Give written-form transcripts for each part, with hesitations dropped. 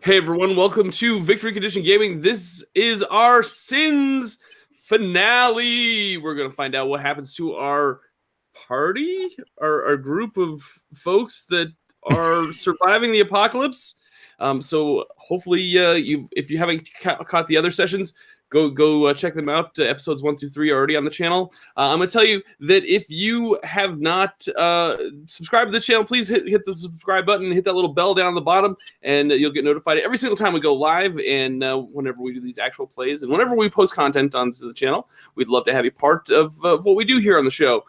Hey everyone, welcome to Victory Condition Gaming. This is our Sins finale. We're going to find out what happens to our party, our group of folks that are surviving the apocalypse. So hopefully, if you haven't caught the other sessions, go check them out. Episodes 1 through 3 are already on the channel. I'm going to tell you that if you have not subscribed to the channel, please hit the subscribe button, hit that little bell down the bottom, and you'll get notified every single time we go live and whenever we do these actual plays and whenever we post content onto the channel. We'd love to have you part of what we do here on the show.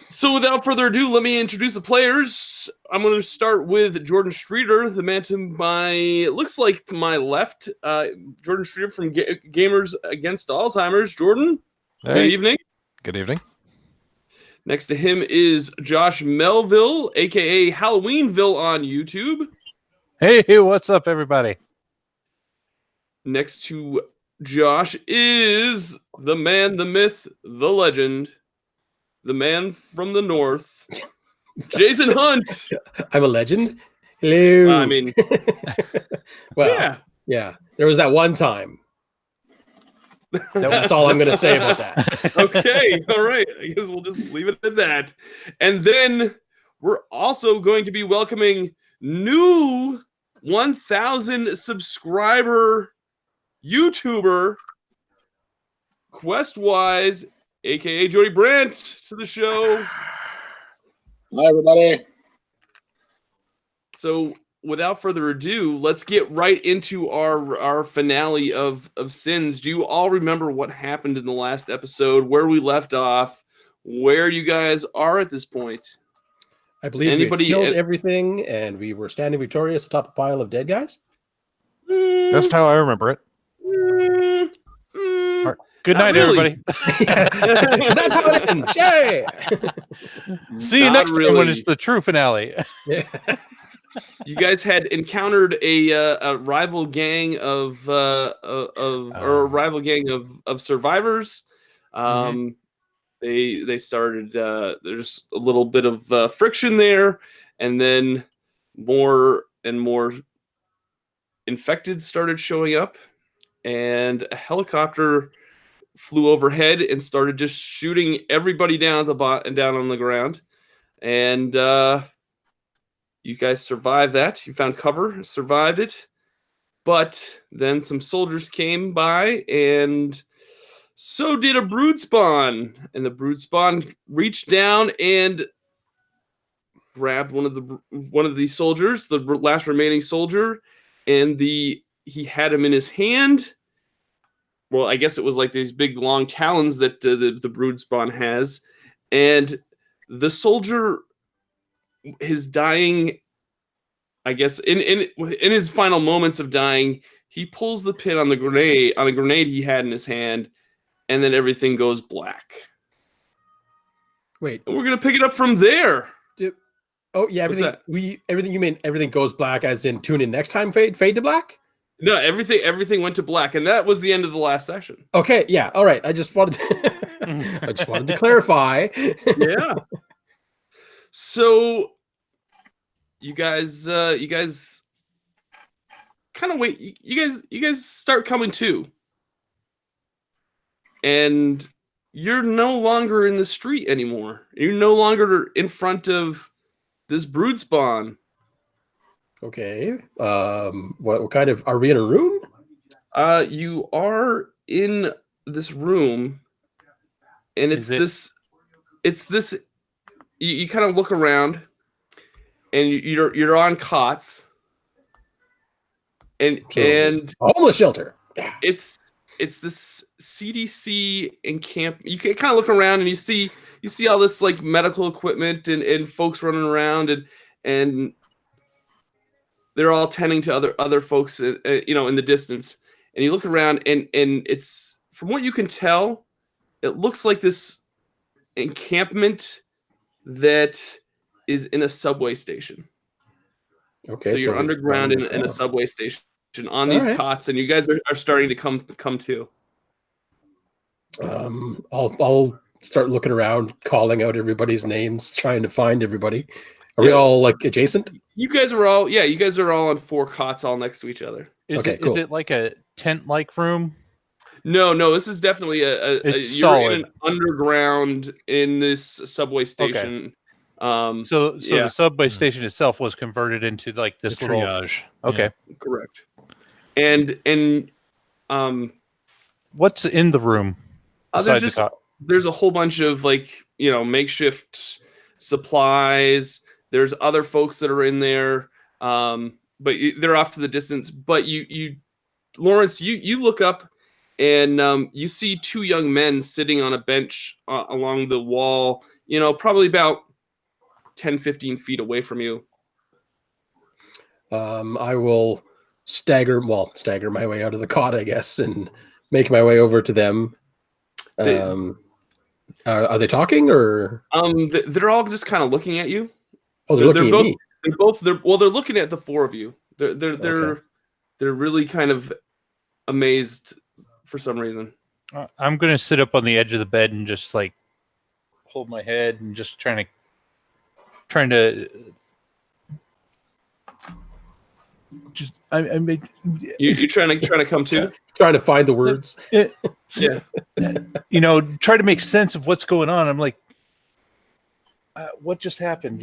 So without further ado, let me introduce the players. I'm going to start with Jordan Streeter, the man to my, looks like to my left. Jordan Streeter from Gamers Against Alzheimer's. Jordan, hey. Good evening. Good evening. Next to him is Josh Melville, a.k.a. Halloweenville on YouTube. Hey, what's up, everybody? Next to Josh is the man, the myth, the legend, the man from the north, Jason Hunt. I'm a legend. Hello. I mean, well, yeah. There was that one time. That's all I'm going to say about that. Okay, all right. I guess we'll just leave it at that. And then we're also going to be welcoming new 1,000 subscriber YouTuber Questwise, a.k.a. Jodie Brandt, to the show. Hi, everybody. So, without further ado, let's get right into our finale of Sins. Do you all remember what happened in the last episode, where we left off, where you guys are at this point? I believe we killed everything, and we were standing victorious atop a pile of dead guys. That's how I remember it. Good night, everybody. That's how it ends. Yay! See you next time when it's the true finale. Yeah. You guys had encountered a rival gang of survivors. They started there's a little bit of friction there, and then more and more infected started showing up, and a helicopter flew overhead and started just shooting everybody down at the down on the ground, and you guys survived that. You found cover, survived it, but then some soldiers came by, and so did a brood spawn, and the brood spawn reached down and grabbed one of the soldiers, the last remaining soldier, and he had him in his hand. Well, I guess it was like these big long talons that the brood spawn has, and the soldier is dying. I guess in his final moments of dying, he pulls the pin on a grenade he had in his hand, and then everything goes black. Wait, and we're gonna pick it up from there. Oh yeah, everything goes black, as in tune in next time, fade to black. No, everything went to black, and that was the end of the last session. Okay, yeah, all right. I just wanted to clarify. Yeah. So you guys kind of wait. You guys start coming to, and you're no longer in the street anymore. You're no longer in front of this brood spawn. Okay. What kind of, are we in a room? You are in this room, and it's this. You kind of look around, and you're on cots, and homeless shelter. Yeah. It's this CDC camp. You can kind of look around, and you see all this like medical equipment and folks running around, and they're all tending to other folks, in the distance. And you look around, and it's, from what you can tell, it looks like this encampment that is in a subway station. Okay, so you're underground in a subway station on these cots, and you guys are starting to come to. I'll start looking around, calling out everybody's names, trying to find everybody. Are we all like adjacent? You guys are all on 4 cots all next to each other. Is cool. it like a tent-like room? No, this is definitely It's you're solid. in an underground in this subway station. So the subway station itself was converted into like this little triage. Okay. Yeah. Correct. And what's in the room? There's a whole bunch of makeshift supplies. There's other folks that are in there, but they're off to the distance. But you Lawrence, you look up and you see 2 young men sitting on a bench along the wall, probably about 10, 15 feet away from you. I will stagger my way out of the cot, I guess, and make my way over to them. Are they talking or? They're all just kind of looking at you. Oh, they're looking at me. They're looking at the 4 of you. They're really kind of amazed for some reason. I'm gonna sit up on the edge of the bed and just like hold my head and just trying to. Just You're trying to come to, trying to find the words. Yeah. Try to make sense of what's going on. I'm like, what just happened?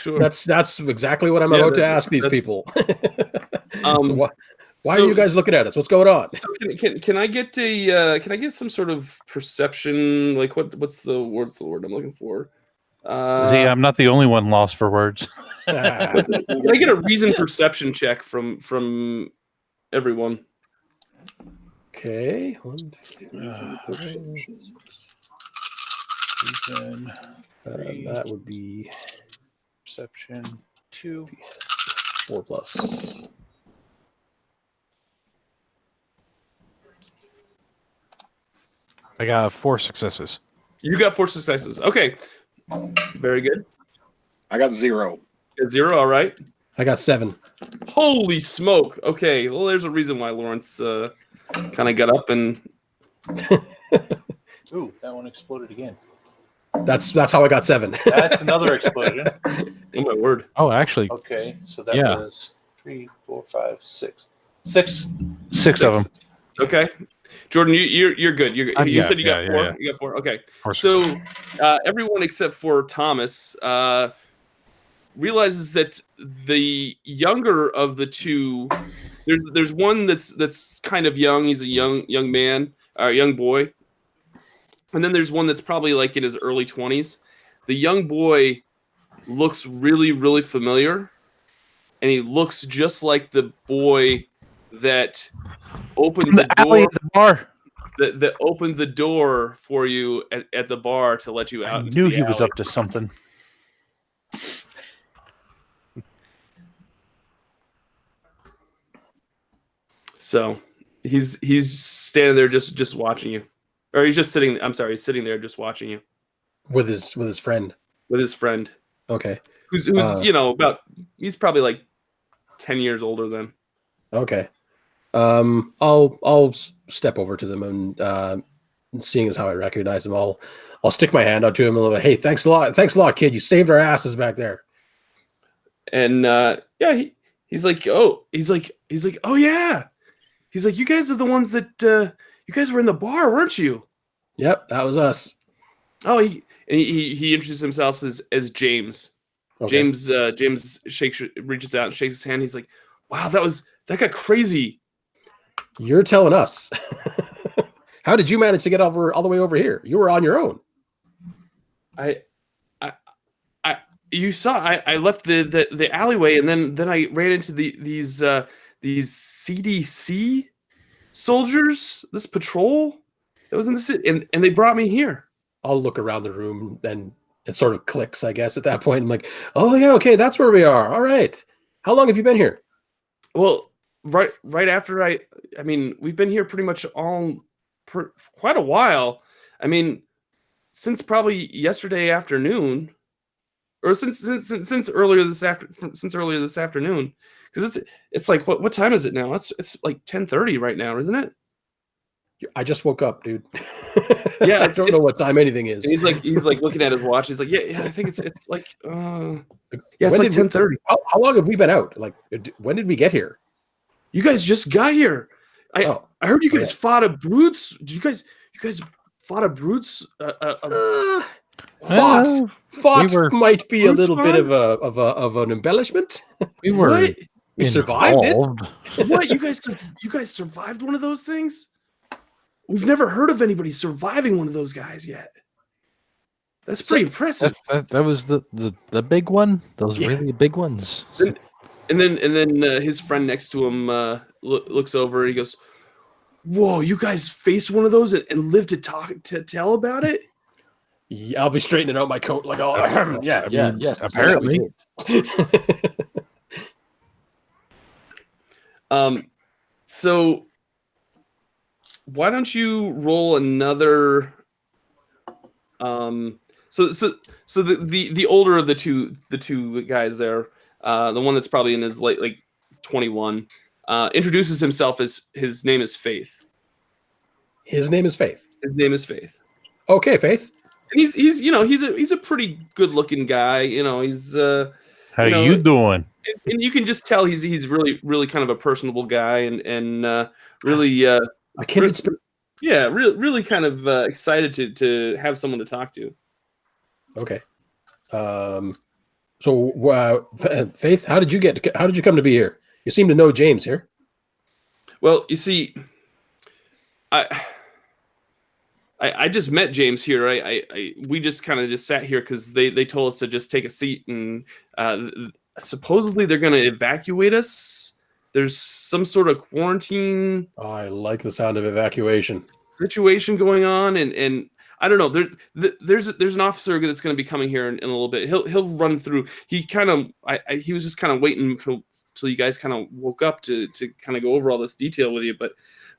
Sure. That's exactly what I'm about to ask these people. So why are you guys looking at us? What's going on? So can I get some sort of perception? Like what's the word I'm looking for? See, I'm not the only one lost for words. Can I get a reason perception check from everyone? Okay. That would be perception 2, 4 plus. I got 4 successes. You got 4 successes. Okay. Very good. I got 0. At 0, all right. I got 7. Holy smoke. Okay. Well, there's a reason why Lawrence kind of got up and Ooh, that one exploded again. That's how I got 7. That's another explosion. oh my word. Oh, actually, Okay, so that was 3, 4, 5, 6. 6 of them. Okay. Jordan, you're good. You said you got 4. Yeah. You got 4. Okay. 4 So everyone except for Thomas realizes that the younger of the 2, there's one that's kind of young. He's a young man, young boy, and then there's one that's probably like in his early 20s. The young boy looks really, really familiar, and he looks just like the boy that opened the door at the bar. That opened the door for you at the bar to let you out. I knew he was up to something. So he's standing there just watching you, or he's just sitting. I'm sorry, he's sitting there just watching you with his friend. With his friend. Okay. Who's he's probably like 10 years older than. Okay. I'll step over to them and seeing as how I recognize them, I'll stick my hand out to him and like, hey, thanks a lot, kid. You saved our asses back there. And he's like, oh yeah. He's like, you guys are the ones that you guys were in the bar, weren't you? Yep, that was us. Oh, he introduced himself as James. Okay. James reaches out and shakes his hand. He's like, wow, that got crazy. You're telling us. How did you manage to get all the way over here? You were on your own. You saw I left the alleyway, and then I ran into these CDC soldiers, this patrol that was in the city, and they brought me here. I'll look around the room, and it sort of clicks, I guess, at that point. I'm like, oh yeah, okay, that's where we are. All right. How long have you been here? Well, right after I mean, we've been here pretty much quite a while. I mean, since probably yesterday afternoon, or since earlier this afternoon, because it's like what time is it now? It's like 10:30 right now, isn't it? I just woke up, dude. Yeah, I don't know what time anything is. And he's like looking at his watch. He's like, yeah, I think it's like yeah, it's When like did we- 10:30. How long have we been out? Like, when did we get here? You guys just got here. I heard you guys fought a brutes. Did you guys fought a brutes? Fought we might be a Brutes little bit fought? of an embellishment. We were What? We survived it. involved. What? You guys survived one of those things? We've never heard of anybody surviving one of those guys yet. That's pretty impressive. That was the big one. Those really big ones. And then his friend next to him looks over and he goes, "Whoa, you guys faced one of those and lived to tell about it?" Yeah, I'll be straightening out my coat like, oh, yes. apparently. So why don't you roll another? So the older of the two guys there, the one that's probably in his late 21, introduces himself as his name is Faith. His name is Faith. His name is Faith. Okay, Faith. And he's a pretty good looking guy. He's How you doing? and you can just tell he's really kind of a personable guy and really A kindred spirit. yeah, really kind of excited to have someone to talk to. Okay. So Faith, how did you come to be here? You seem to know James here. Well, you see, I just met James here. We just kind of just sat here because they told us to just take a seat, and supposedly they're going to evacuate us. There's some sort of quarantine. Oh, I like the sound of evacuation Situation going on, and I don't know. There's an officer that's going to be coming here in a little bit. He'll run through. He kind of he was just kind of waiting till you guys kind of woke up to kind of go over all this detail with you.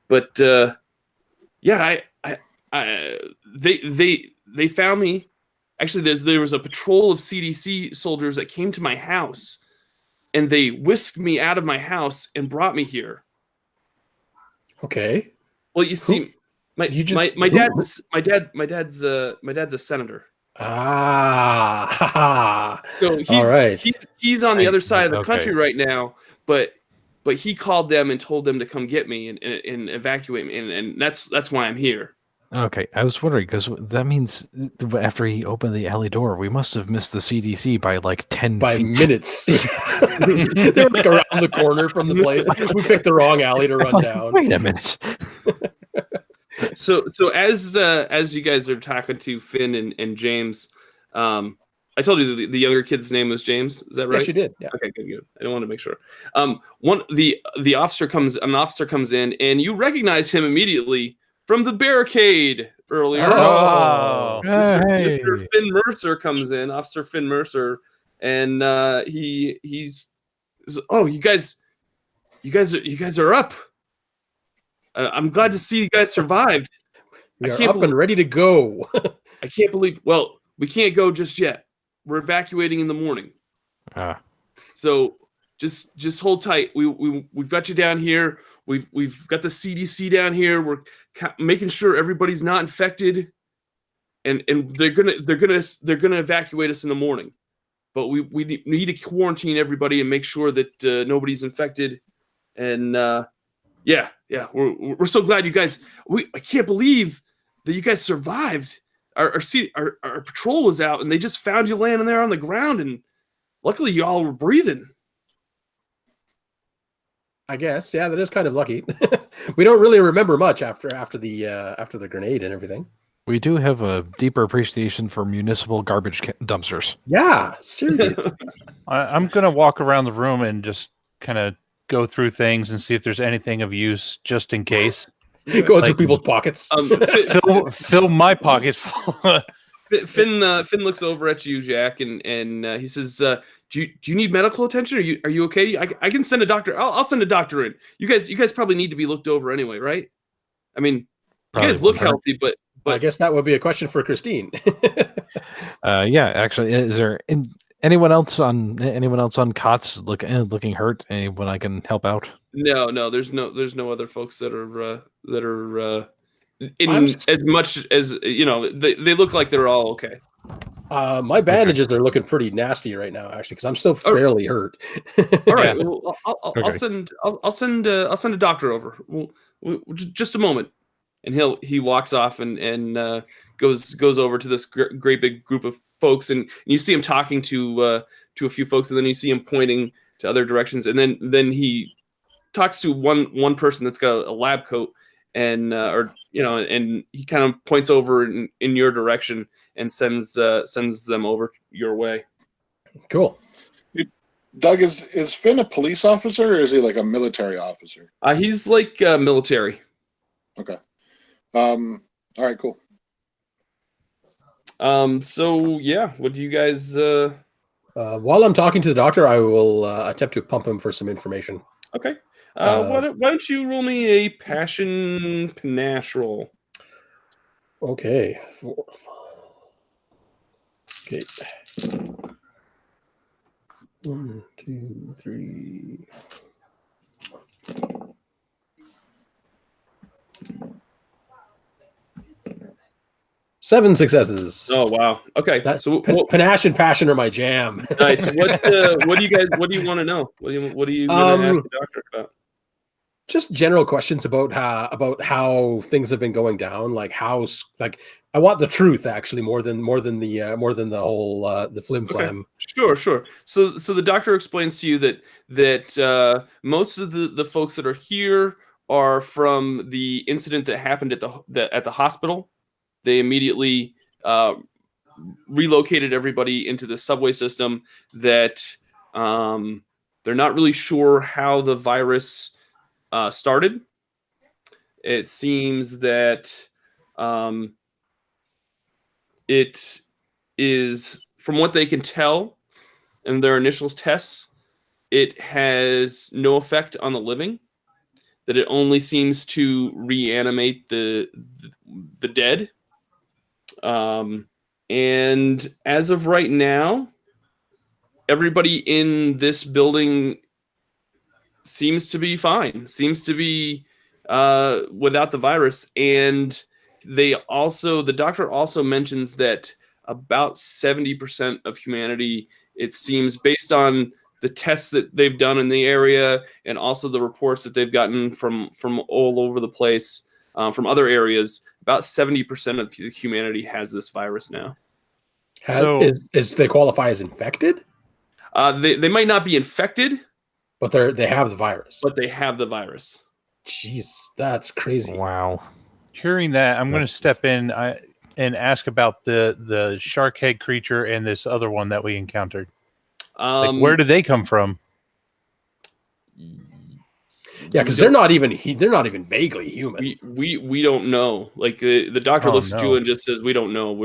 But yeah, they found me. Actually, there was a patrol of CDC soldiers that came to my house, and they whisked me out of my house and brought me here. Okay. Well, you see, my dad's a senator. Ah. So he's all right. he's on the other side of the Okay. country right now, but he called them and told them to come get me and evacuate me, and that's why I'm here. Okay, I was wondering because that means after he opened the alley door, we must have missed the CDC by like 10 By feet. minutes. They're like around the corner from the place. We picked the wrong alley to run down. Wait a minute. So as you guys are talking to Finn and James, I told you the younger kid's name was James. Is that right? Yes, you did. Yeah. Okay, good. I don't want to make sure. The officer comes in, and you recognize him immediately from the barricade earlier. Oh. Hey. Mr. Finn Mercer comes in, Officer Finn Mercer, and he's oh, you guys are up. I'm glad to see you guys survived. We are up and ready to go. I can't believe. Well, we can't go just yet. We're evacuating in the morning. So just hold tight. We've got you down here. We've got the CDC down here. We're making sure everybody's not infected, and they're gonna evacuate us in the morning. But we need to quarantine everybody and make sure that nobody's infected. And yeah, we're so glad you guys. I can't believe that you guys survived. Our patrol was out, and they just found you laying there on the ground, and luckily you all were breathing. I guess, yeah, that is kind of lucky. We don't really remember much after the grenade and everything. We do have a deeper appreciation for municipal garbage dumpsters. Yeah, seriously. I'm gonna walk around the room and just kind of go through things and see if there's anything of use, just in case. Going through people's pockets. Fill my pockets full. Finn looks over at you, Jack, and he says, "Do you need medical attention? Are you okay? I can send a doctor. I'll send a doctor in. You guys probably need to be looked over anyway, right? I mean, you Probably guys look won't hurt. healthy, but I guess that would be a question for Christine. Yeah, actually, is there anyone else on cots looking hurt? Anyone I can help out? no, there's no other folks that are as much as they look like they're all okay. My bandages are looking pretty nasty right now, actually, because I'm still fairly hurt. All right, Yeah. well, I'll Okay. send a doctor over. Just a moment, and he walks off and goes over to this great big group of folks, and you see him talking to a few folks, and then you see him pointing to other directions, and then he talks to one person that's got a lab coat, and and he kind of points over in your direction and sends them over your way. Cool. Doug, is Finn a police officer or is he like a military officer? He's like military. Okay. All right, cool. So yeah, what do you guys? While I'm talking to the doctor, I will attempt to pump him for some information. Okay. Why don't you roll me a passion panache roll? Okay. Okay. 1, 2, 3. Seven successes. Oh wow. Okay. That's So panache and passion are my jam. nice. What do you want to know? What are you gonna ask the doctor about? Just general questions about how things have been going down. Like I want the truth actually more than the whole the flim flam. Okay. Sure. So the doctor explains to you that most of the folks that are here are from the incident that happened at the hospital. They immediately relocated everybody into the subway system. That they're not really sure how the virus started. It seems that it is, from what they can tell in their initial tests, it has no effect on the living. That it only seems to reanimate the dead. And as of right now, everybody in this building seems to be fine, seems to be without the virus. And the doctor also mentions that about 70% of humanity, it seems, based on the tests that they've done in the area and also the reports that they've gotten from all over the place, from other areas, about 70% of humanity has this virus now. Is they qualify as infected? They might not be infected, but they have the virus. But they have the virus. Jeez, that's crazy. Wow. Hearing that, I'm going to step in and ask about the shark head creature and this other one that we encountered. Where did they come from? Yeah, because they're not even vaguely human. We don't know. Like the doctor looks at you and just says, "We don't know.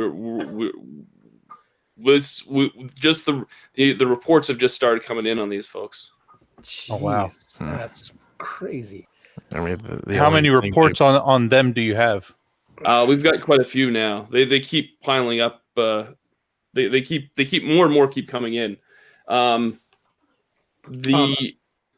Just the reports have just started coming in on these folks." Jeez, oh wow, that's crazy. I mean, how many reports on them do you have? We've got quite a few now. They keep piling up. They keep more and more keep coming in.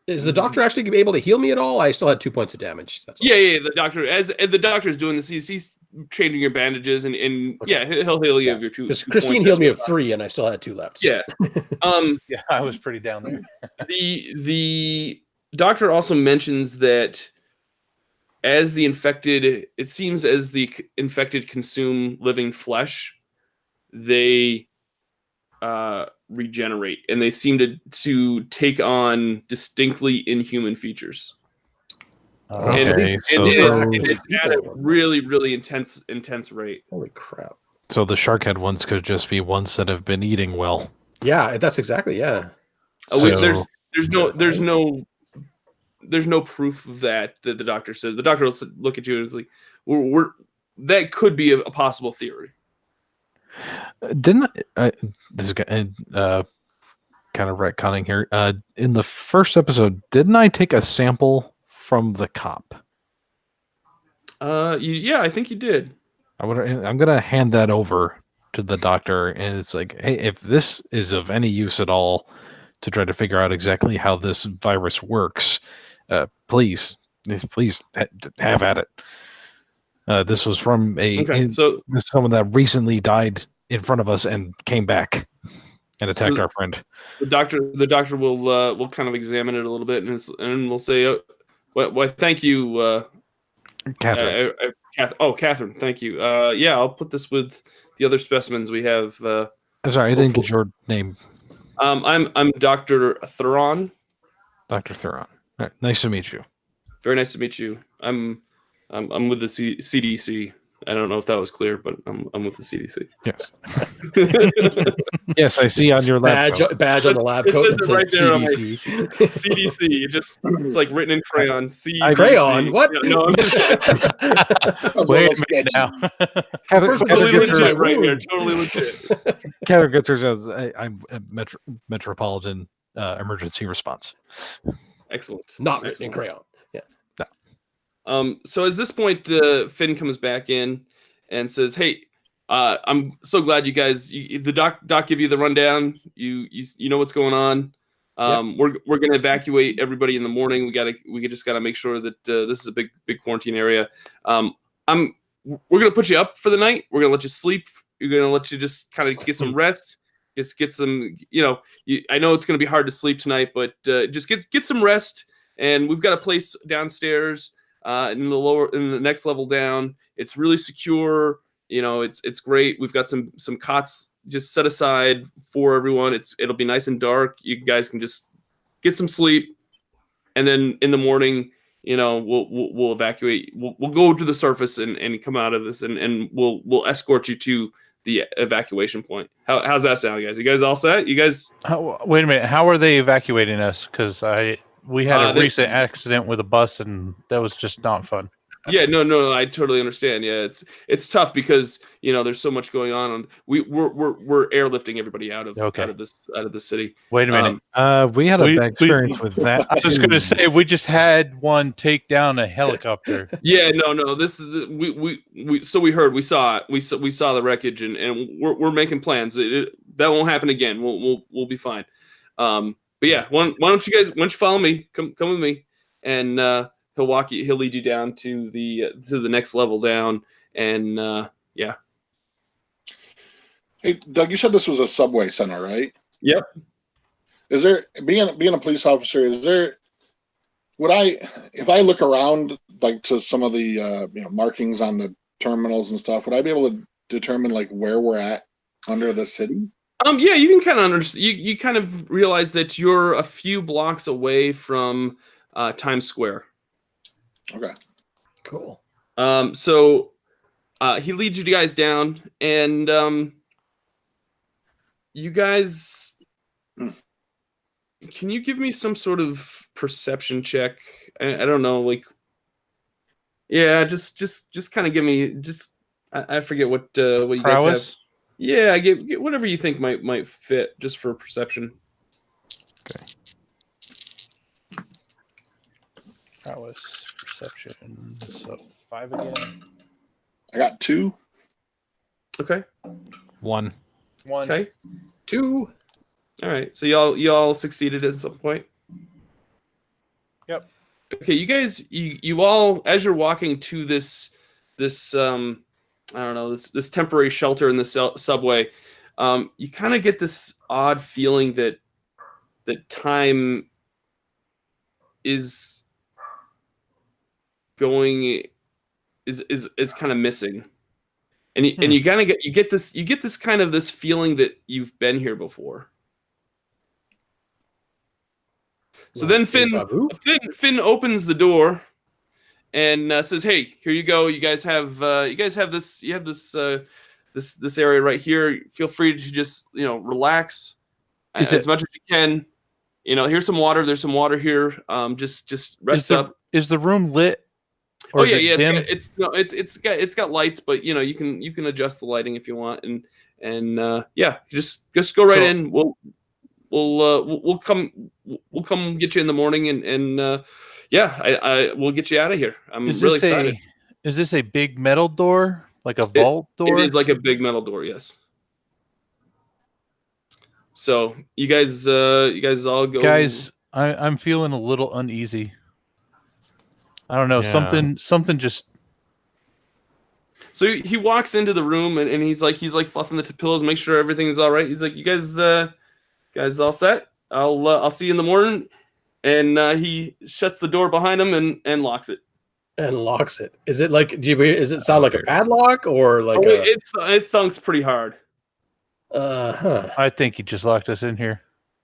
Is the doctor actually able to heal me at all? I still had 2 points of damage. That's all. Yeah. The doctor, as the doctor's doing this, he's changing your bandages and okay. Yeah, he'll heal you of your 2. Because Christine healed me of 3, and I still had 2 left. So. Yeah. Yeah, I was pretty down there. The doctor also mentions that as the infected consume living flesh, they regenerate, and they seem to take on distinctly inhuman features. Okay, it's at a really, really intense rate. Holy crap! So the sharkhead ones could just be ones that have been eating well. Yeah, that's exactly There's no proof of that the doctor says. The doctor will look at you and it's like, that could be a possible theory. Didn't this is kind of retconning here? In the first episode, didn't I take a sample from the cop? Yeah, I think you did. I'm gonna hand that over to the doctor, and it's like, hey, if this is of any use at all to try to figure out exactly how this virus works, please have at it. This was from someone that recently died in front of us and came back and attacked our friend. The doctor will kind of examine it a little bit and we'll say, well, thank you, Catherine. Catherine, thank you. Yeah, I'll put this with the other specimens we have. I'm sorry, I didn't get your name. I'm Dr. Theron. Dr. Theron. All right, nice to meet you. Very nice to meet you. I'm with the CDC. I don't know if that was clear, but I'm with the CDC. Yes. Yes, I see on your lab badge on the lab coat. It says right there on my CDC. CDC. It's like written in crayon. Crayon? What? Yeah, no, Wait a minute now. totally legit right here. Totally legit. Catherine gets says, I'm a Metropolitan Emergency Response. Excellent. Not written in crayon. So at this point, Finn comes back in and says, "Hey, I'm so glad you guys. The doc give you the rundown. You know what's going on. We're gonna evacuate everybody in the morning. We just gotta make sure that this is a big quarantine area. We're gonna put you up for the night. We're gonna let you sleep. We're gonna let you just kind of get some rest. Just get some. I know it's gonna be hard to sleep tonight, but just get some rest. And we've got a place downstairs." In the next level down, it's really secure. It's great. We've got some cots just set aside for everyone. It'll be nice and dark. You guys can just get some sleep, and then in the morning, we'll evacuate. We'll go to the surface and come out of this, and we'll escort you to the evacuation point. How's that sound, guys? You guys all set? You guys? Wait a minute. How are they evacuating us? Because we had a recent accident with a bus, and that was just not fun. Yeah, no, I totally understand. Yeah, it's tough because there's so much going on. We're airlifting everybody out of the city. Wait a minute. We had a bad experience with that. I was just going to say we just had one take down a helicopter. Yeah, no. This is we heard, we saw it, we saw the wreckage, and we're making plans. That won't happen again. We'll be fine. But yeah, why don't you follow me? Come with me, and he'll lead you down to the next level down, and yeah. Hey, Doug, you said this was a subway center, right? Yep. Is there being a police officer? If I look around like to some of the markings on the terminals and stuff, would I be able to determine like where we're at under the city? Yeah, you can kind of understand. You kind of realize that you're a few blocks away from Times Square. Okay. Cool. So he leads you guys down, and you guys, can you give me some sort of perception check? I don't know, like, yeah, just kind of give me I forget what you guys have. Yeah, I get whatever you think might fit, just for perception. Okay. Prowess, perception. So 5 again. I got 2. Okay. 1. Okay. 2. All right. So y'all succeeded at some point. Yep. Okay, you guys, you all, as you're walking to this I don't know, this temporary shelter in the subway, you kind of get this odd feeling that time is kind of missing, and you kind of get this kind of this feeling that you've been here before. So then Finn opens the door and says, "Hey, here you go. You guys have this. You have this this area right here. Feel free to just relax as much as you can. Here's some water. There's some water here. Just rest up." Is the room lit? Oh yeah. It's got lights, but you can adjust the lighting if you want, and yeah, just go right in. We'll come get you in the morning, and yeah, we'll get you out of here. I'm really excited. Is this a big metal door, like a vault door? It is like a big metal door, yes. So you guys all go. Guys, I'm feeling a little uneasy. I don't know, something just. So he walks into the room and he's like fluffing the pillows, make sure everything's all right. He's like, "You guys all set? I'll see you in the morning." And he shuts the door behind him and locks it. And locks it. Is it like? Does it sound like a padlock or like it thunks pretty hard. Huh. I think he just locked us in here.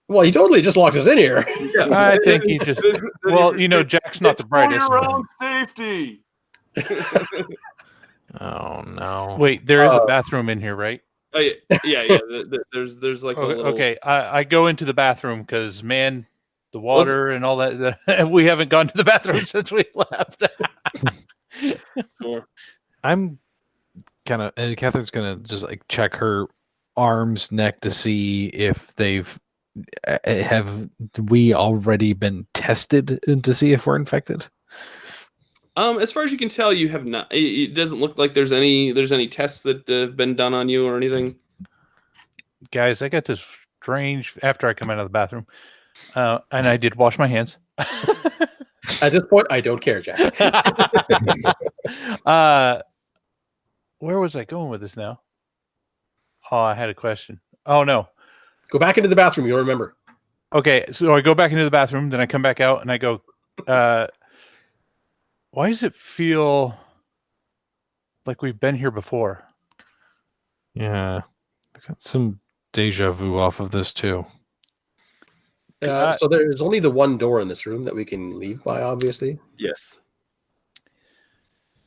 Well, he totally just locked us in here. Yeah. I think he just. Well, Jack's not the brightest. For your own safety. Oh no! Wait, there is a bathroom in here, right? Oh yeah. There's like a little. Okay, I go into the bathroom because the water and all that. We haven't gone to the bathroom since we left. Sure. I'm kind of. Catherine's gonna just like check her arms, neck to see if have we already been tested to see if we're infected. As far as you can tell, you have not. It doesn't look like there's any tests that have been done on you or anything. Guys, I got this strange after I come out of the bathroom, and I did wash my hands. At this point, I don't care, Jack. Where was I going with this now? Oh, I had a question. Oh no. Go back into the bathroom. You'll remember. Okay, so I go back into the bathroom, then I come back out and I go, why does it feel like we've been here before? Yeah, I got some deja vu off of this too. So there's only the one door in this room that we can leave by, obviously. Yes.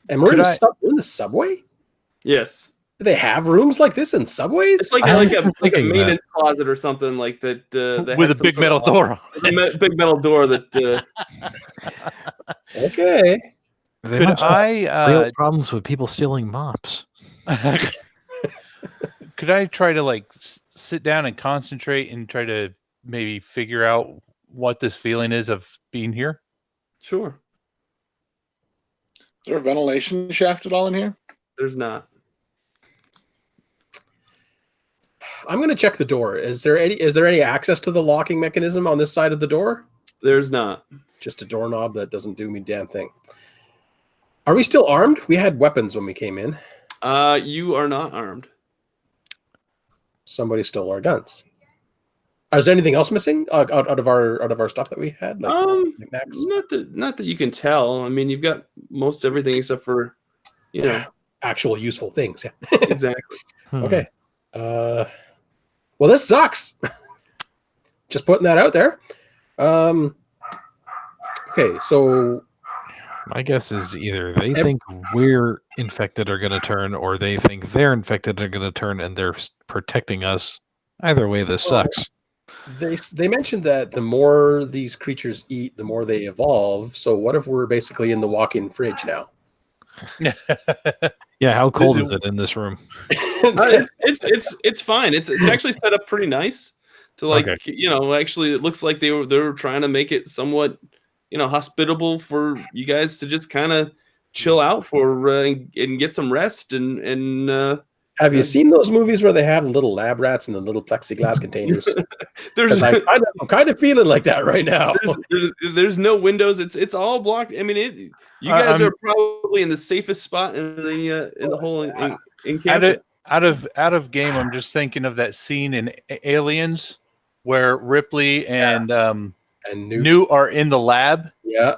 And we're in the subway? Yes. Do they have rooms like this in subways? It's like a maintenance closet or something like that. With a big metal door. Big metal door that. Okay. They must have real problems with people stealing mops. Could I try to sit down and concentrate and try to maybe figure out what this feeling is of being here? Sure. Is there a ventilation shaft at all in here? There's not. I'm going to check the door. Is there any access to the locking mechanism on this side of the door? There's not. Just a doorknob that doesn't do me damn thing. Are we still armed? We had weapons when we came in. You are not armed. Somebody stole our guns. Is there anything else missing out of our stuff that we had? Knickknacks? Not that you can tell. I mean, you've got most everything except for, actual useful things. Yeah. Exactly. Okay. Well, this sucks. Just putting that out there. Okay, so my guess is either they think we're infected are going to turn, or they think they're infected are going to turn, and they're protecting us. Either way, this sucks. They mentioned that the more these creatures eat, the more they evolve. So what if we're basically in the walk-in fridge now? Yeah, how cold is it in this room? It's fine. It's actually set up pretty nice to actually it looks like they were trying to make it somewhat hospitable for you guys to just kind of chill out and get some rest and have you seen those movies where they have little lab rats in the little plexiglass containers? I'm kind of feeling like that right now. There's no windows. It's all blocked. I mean, you guys are probably in the safest spot in the whole encampment. Out of game, I'm just thinking of that scene in Aliens where Ripley and Newt are in the lab. Yeah.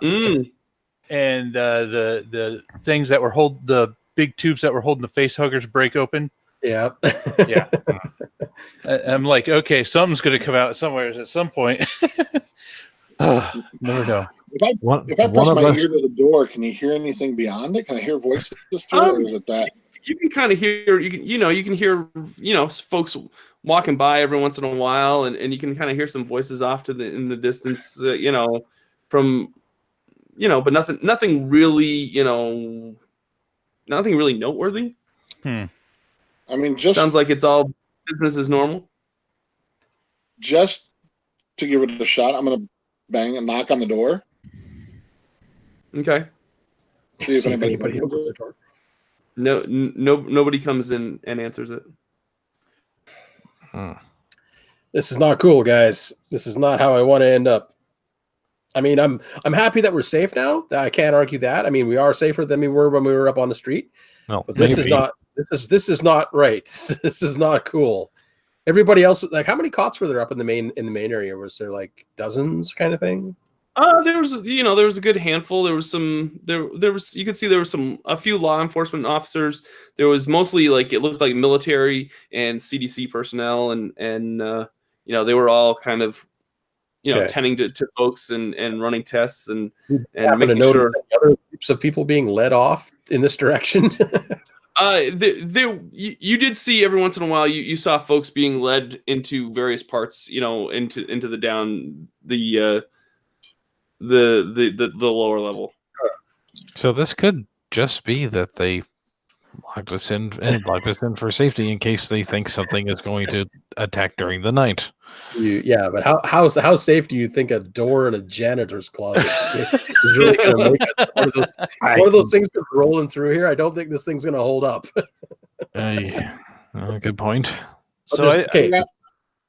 And the things that were the big tubes that were holding the face huggers break open. Yeah. Yeah. I'm like, okay, something's going to come out somewhere at some point. Never know. If I press my ear to the door, can you hear anything beyond it? Can I hear voices through it, or is it that? You can kind of hear, you can hear, folks walking by every once in a while, and you can kind of hear some voices off in the distance, from, but nothing really, nothing really noteworthy. I mean, just sounds like it's all business as normal. Just to give it a shot, I'm gonna bang and knock on the door. Okay. See if anybody opens the door. Nobody comes in and answers it. This is not cool, guys. This is not how I want to end up. I mean, I'm happy that we're safe now. I can't argue that. I mean, we are safer than we were when we were up on the street. Well, But this is not right. This is not cool. Everybody else, like, how many cots were there up in the main area? Was there like dozens kind of thing? There was a good handful. There was you could see there was a few law enforcement officers. There was mostly like, it looked like military and CDC personnel, and they were all kind of tending to folks and running tests and making sure other groups of people being led off in this direction. You did see every once in a while you saw folks being led into various parts, into the down the lower level. So this could just be that they locked us in for safety in case they think something is going to attack during the night. Yeah, but how safe do you think a door in a janitor's closet is really going to make us? One of those things that's rolling through here. I don't think this thing's going to hold up. Good point. So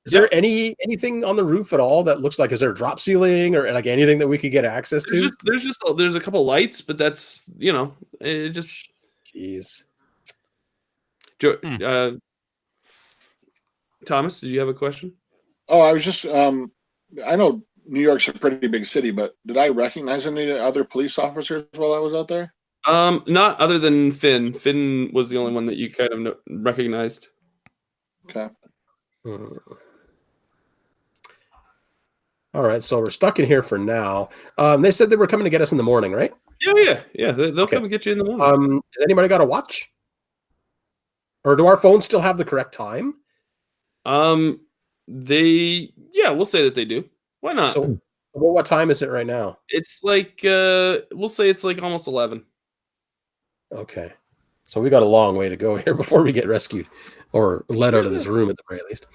is there anything on the roof at all that looks like, is there a drop ceiling or like anything that we could get access to? There's a couple lights, but that's it just. Jeez. Thomas, did you have a question? Oh, I was just I know New York's a pretty big city, but did I recognize any other police officers while I was out there? Not other than Finn. Finn was the only one that you kind of recognized. Okay. All right, so we're stuck in here for now. They said they were coming to get us in the morning, right? Yeah. They'll come and get you in the morning. Has anybody got a watch? Or do our phones still have the correct time? We'll say that they do. Why not? So, what time is it right now? It's like we'll say it's like almost 11. Okay, so we got a long way to go here before we get rescued or let out of this room at the very least.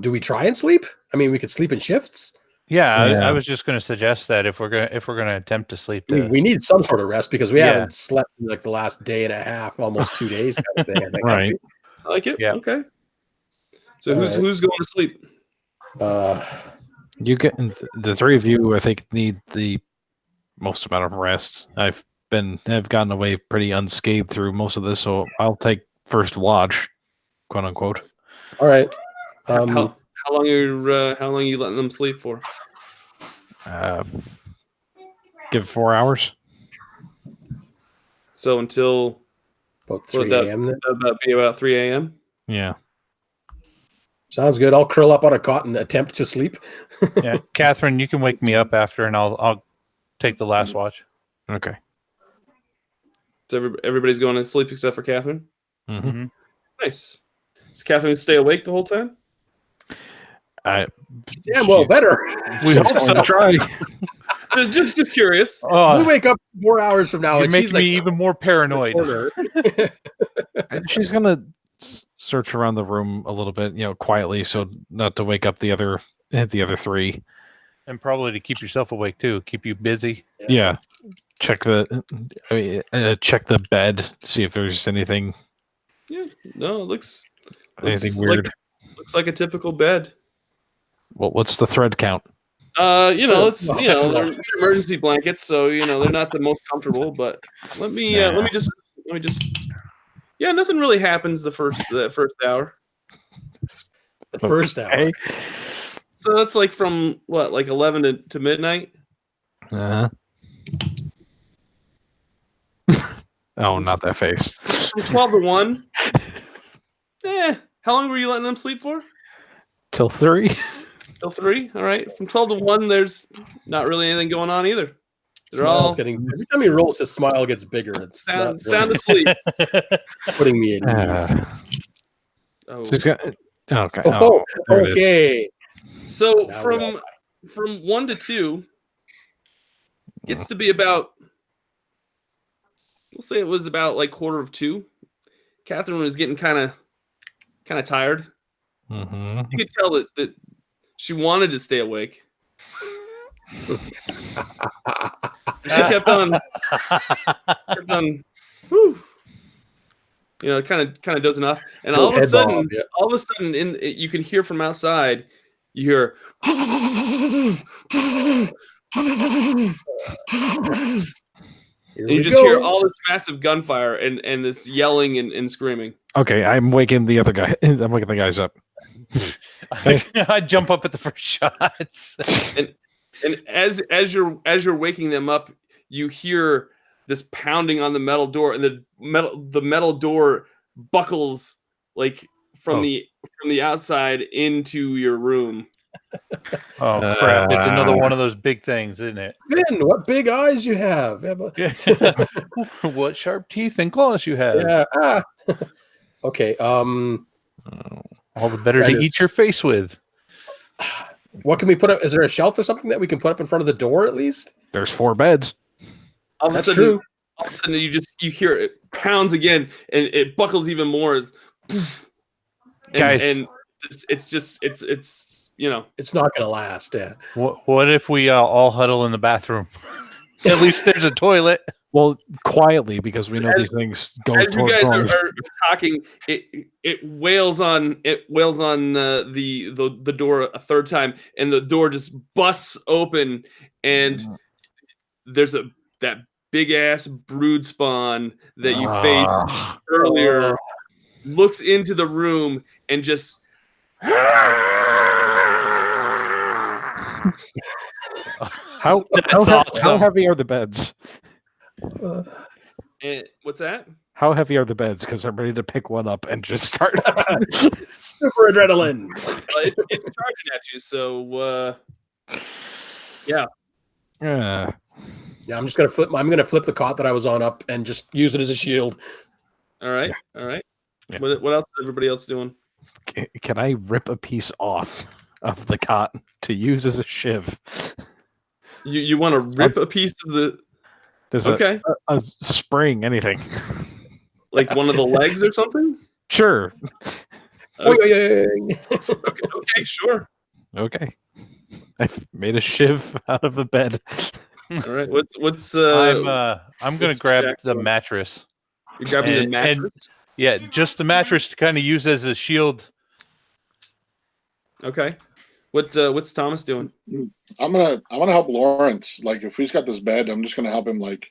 Do we try and sleep? I mean, we could sleep in shifts. Yeah. I was just going to suggest that if we're gonna attempt to sleep, we need some sort of rest because we haven't slept in like the last day and a half, almost 2 days. Kind of thing, I think. Right. I like it. Yeah. Okay. So who's going to sleep? You get the three of you, I think, need the most amount of rest. I've gotten away pretty unscathed through most of this, so I'll take first watch, quote unquote. All right. How long are you letting them sleep for? Give 4 hours. So until about 3 a.m. About 3 a.m. Yeah. Sounds good. I'll curl up on a cot and attempt to sleep. Yeah, Catherine, you can wake me up after, and I'll take the last watch. Okay. So everybody's going to sleep except for Catherine. Mm-hmm. Nice. Does Catherine stay awake the whole time? Damn well better. We hope so. Try. just curious. We wake up 4 hours from now. You and make she's me even more paranoid. She's gonna search around the room a little bit, quietly, so not to wake up the other three, and probably to keep yourself awake too, keep you busy. Yeah. Check the bed, see if there's anything. Yeah. No, it looks anything weird. Looks like a typical bed. Well, what's the thread count? It's they're emergency blankets, so they're not the most comfortable. But let me just. Yeah, nothing really happens the first hour. The first hour. Okay. So that's like from what, like 11 to midnight. Oh, not that face. From 12 to 1. How long were you letting them sleep for? Till 3. Till 3. All right. From 12 to 1, there's not really anything going on either. They're all getting. Every time he rolls, his smile gets bigger. It's sound asleep. Putting me at ease. She's got. Okay. Okay. So from 1 to 2 gets to be about. We'll say it was about like 1:45. Catherine was getting kind of tired. Mm-hmm. You could tell that she wanted to stay awake. She kept on, whew, kind of dozing off, and all of a sudden, you can hear from outside you hear Here and you we just hear go. all this massive gunfire and this yelling and screaming. Okay, I'm waking the other guy. I'm waking the guys up. I jump up at the first shots. And as you're waking them up, you hear this pounding on the metal door, and the metal door buckles like from the outside into your room. Oh crap! It's another one of those big things, isn't it? Finn, what big eyes you have. Yeah, What sharp teeth and claws you have. yeah. Okay. All the better That to is- eat your face with. What can we put up? Is there a shelf or something that we can put up in front of the door at least? There's 4 beds. All of a That's sudden, true. all of a sudden you hear it pounds again, and it buckles even more. Guys. And it's It's not going to last. Yeah. What if we all huddle in the bathroom? At least there's a toilet. Well, quietly, because we know these things go as you towards guys drawings. are talking, it wails on the door a third time, and the door just busts open, and there's that big ass brood spawn that you faced earlier looks into the room and just How awesome. heavy are the beds? and what's that? How heavy are the beds? Because I'm ready to pick one up and just start. Super adrenaline. It's charging at you, so yeah. Yeah. Yeah, I'm just gonna flip. I'm gonna flip the cot that I was on up and just use it as a shield. All right. Yeah. What else is everybody else doing? Can I rip a piece off of the cot to use as a shiv? You want to rip a piece of the Does okay, a spring, anything? like one of the legs or something? Sure. Okay, sure. Okay. I've made a shiv out of a bed. All right. What's I'm gonna what's grab Jack the doing? mattress. You're grabbing the and- mattress? Yeah, just the mattress to kind of use as a shield. Okay. What's Thomas doing? I want to help Lawrence. Like, if he's got this bed, I'm just gonna help him like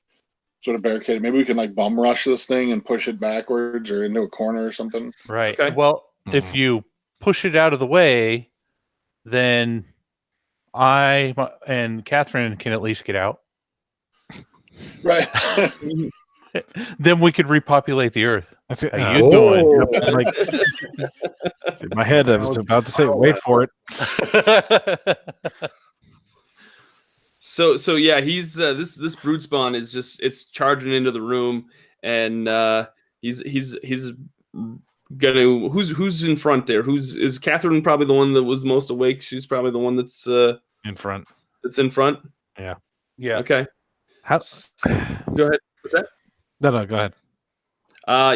sort of barricade it. Maybe we can like bum rush this thing and push it backwards or into a corner or something. Right. Okay. Well, if you push it out of the way, then I and Catherine can at least get out. Right. Then we could repopulate the earth. That's it. How you doing? Like, in my head, I was about to say, wait for it. So yeah, he's this brood spawn is just it's charging into the room, and he's gonna who's in front there? Is Catherine probably the one that was most awake? She's probably the one that's In front. that's in front. Yeah. Okay. How? Go ahead. What's that? No, go ahead.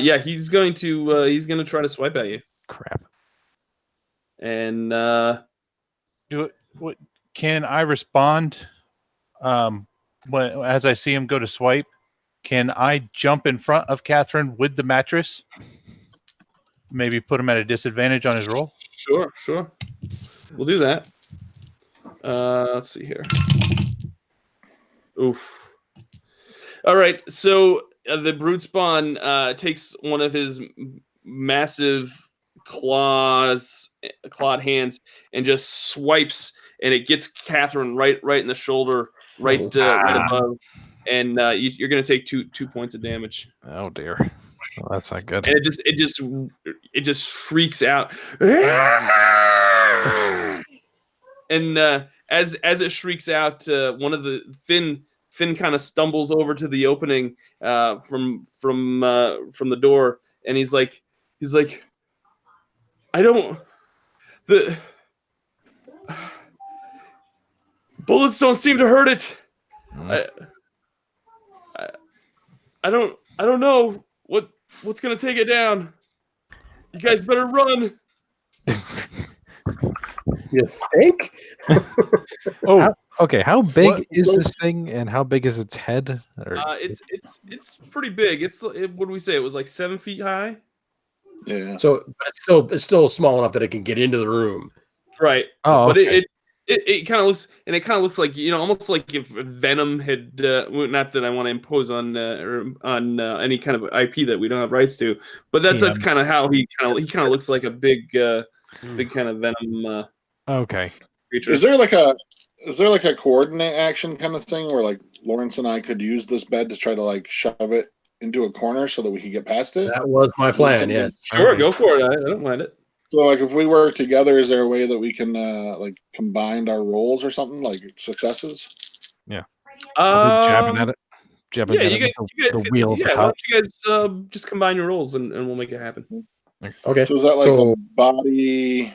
Yeah, he's gonna try to swipe at you, Crap. and Can I respond? As I see him go to swipe, can I jump in front of Catherine with the mattress? Maybe put him at a disadvantage on his roll. sure, we'll do that. Let's see here. Oof. All right, so the brood spawn takes one of his massive clawed hands and just swipes, and it gets Catherine right in the shoulder, right above, and you're going to take two points of damage. Oh dear. Well, that's not good. And it just shrieks out, and as it shrieks out, one of the Finn kind of stumbles over to the opening from the door, and he's like, the bullets don't seem to hurt it. I don't know what's gonna take it down. You guys better run. You think? Okay. How big What- is this thing, and how big is its head? Or, It's pretty big. What do we say? It was like 7 feet high. Yeah. So, but it's still small enough that it can get into the room. Right. Oh, But okay. it kind of looks like, almost like if Venom had not that I want to impose on any kind of IP that we don't have rights to, but that's TM. kind of how he kind of looks like a big kind of Venom Okay. creature. Is there like a coordinate action kind of thing where like Lawrence and I could use this bed to try to like shove it into a corner so that we could get past it? That was my plan. Yes. Sure, go for it. I don't mind it. So like if we work together, is there a way that we can like combine our roles or something like successes? I'll be jabbing at it. Jabbing Yeah, at you it guys, with the wheel of the why cot. don't you guys just combine your roles and we'll make it happen. Okay. So is that like the body?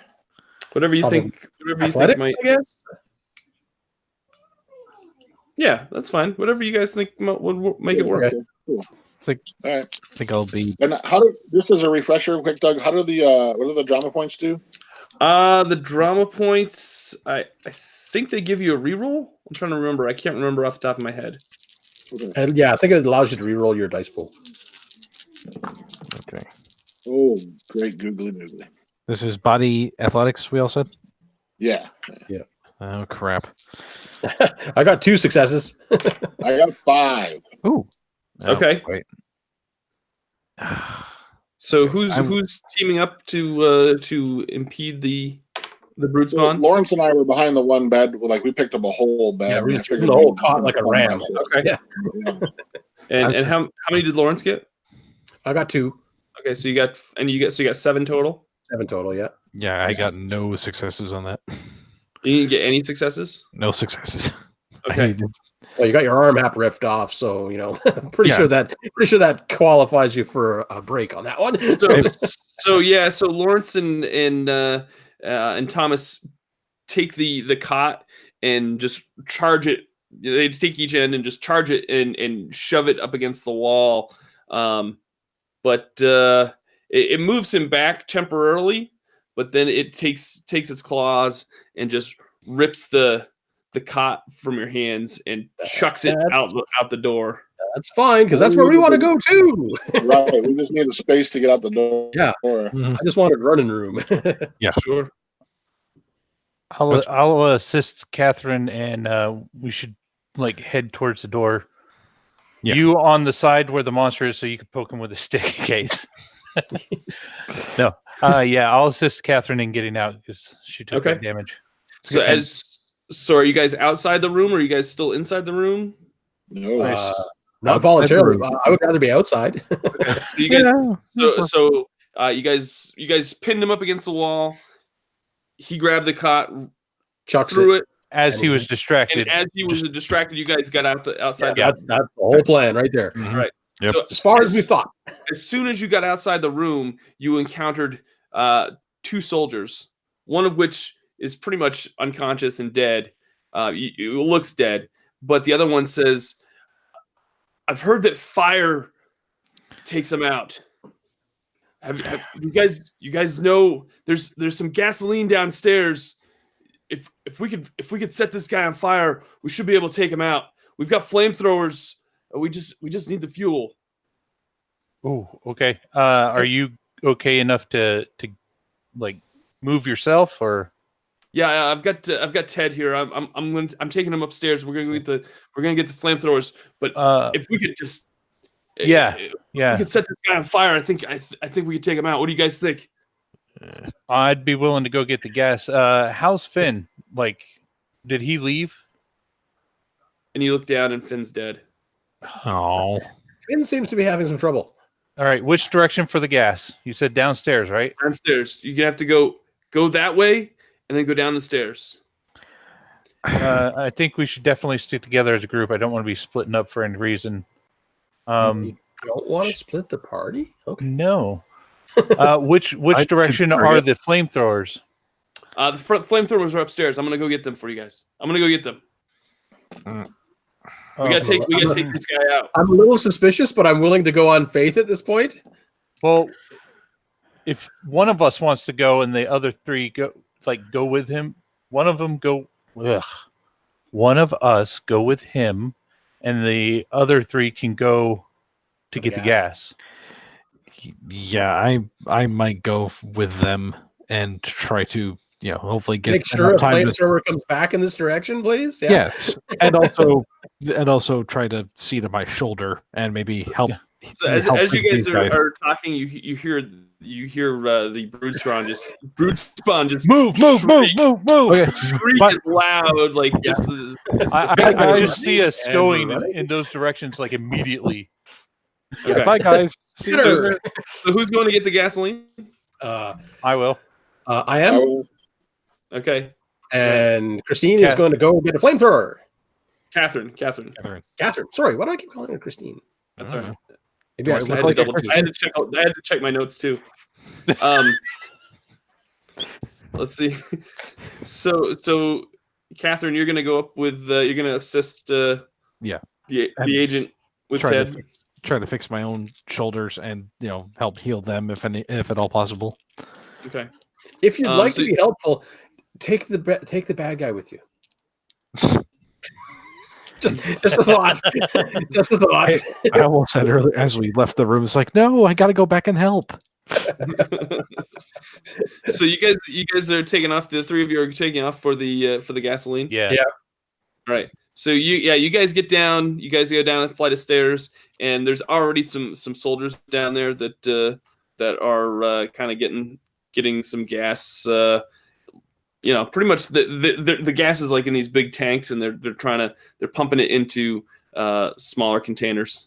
Whatever you Probably think. Whatever you athletics, think might. I guess. Yeah, that's fine. Whatever you guys think would make it work. Okay, cool. I All right. think I'll be. And how do just as a refresher, quick, Doug? How do what do the drama points do? The drama points. I think they give you a reroll. I'm trying to remember. I can't remember off the top of my head. Okay. And yeah, I think it allows you to re-roll your dice pool. Okay. Oh, great googly moogly. This is body athletics. We all said. Yeah. Oh crap. I got 2 successes. I got 5. Ooh. Oh, Okay. Wait. So who's teaming up to impede the brute So spawn? Lawrence and I were behind the one bed. Like we picked up a whole bed. Yeah, and we I just figured the we whole were just caught gonna like a bum ram. rush it. Okay. Yeah. And how many did Lawrence get? I got 2. Okay, so you got 7 total. 7 total. Yeah. Yeah, I got no successes on that. You didn't get any successes. No successes. Okay. Well, you got your arm half ripped off, so pretty Yeah. sure that qualifies you for a break on that one. So Lawrence and Thomas take the cot and just charge it. They take each end and just charge it and shove it up against the wall. But it moves him back temporarily, but then it takes its claws and just rips the cot from your hands and chucks it out the door. That's fine because that's where we want to go too. Right. We just need a space to get out the door. Yeah. Mhm. I just wanted running room. Yeah. Sure. I'll assist Catherine, and we should head towards the door. Yeah. You on the side where the monster is, so you can poke him with a stick in case. No. Yeah, I'll assist Catherine in getting out because she took that damage. So are you guys outside the room or are you guys still inside the room? No. Not voluntarily. I would rather be outside. Okay. So you guys you guys pinned him up against the wall. He grabbed the cot, Chucks threw it, As he was distracted. and as he was distracted, you guys got outside. Yeah, that's the whole plan right there. All right. Yep. So As far as we thought. as soon as you got outside the room, you encountered 2 soldiers, one of which is pretty much unconscious and dead. It looks dead, but the other one says, "I've heard that fire takes him out. Have you guys know there's some gasoline downstairs? If we could set this guy on fire, we should be able to take him out. We've got flamethrowers. We just need the fuel." Oh, okay. Are you okay enough to move yourself or? Yeah, I've got Ted here. I'm taking him upstairs. We're gonna get the flamethrowers. But if we could just if we could set this guy on fire, I think we could take him out. What do you guys think? I'd be willing to go get the gas. How's Finn? Did he leave? And you look down, and Finn's dead. Oh. Finn seems to be having some trouble. All right. Which direction for the gas? You said downstairs, right? Downstairs. You're gonna have to go that way, and then go down the stairs. I think we should definitely stick together as a group. I don't want to be splitting up for any reason. You don't want to split the party? Okay. No. Which direction are the flamethrowers? The flamethrowers are upstairs. I'm gonna go get them for you guys. I'm gonna go get them. We gotta take this guy out. I'm a little suspicious, but I'm willing to go on faith at this point. Well, if one of us wants to go and the other 3 go with him, one of us go with him, and the other 3 can go to get the gas. Yeah, I might go with them and try to hopefully get Make sure a enough time to flamethrower comes back in this direction, please. Yeah. yes, and also try to see to my shoulder and maybe help. So as you guys are talking, you hear the brood spawn just move, Okay. shriek as loud, like just as I just see us going in those directions like immediately. okay. Bye guys. See you later. So who's going to get the gasoline? I will. I am. Okay. And Christine is going to go get a flamethrower. Catherine. Sorry, why do I keep calling her Christine? That's all right. Maybe I had to check my notes too. Let's see. So Catherine, you're gonna go up with you're gonna assist the agent with Ted. Try to fix my own shoulders and help heal them if at all possible. Okay. If you'd like to be helpful, take the bad guy with you. just a thought. Just a thought. I almost said earlier as we left the room, it's like, no, I got to go back and help. So you guys are taking off. The three of you are taking off for the gasoline. Yeah. All right. So you guys get down. You guys go down a flight of stairs, and there's already some soldiers down there that are kind of getting some gas. Pretty much the gas is like in these big tanks, and they're pumping it into smaller containers.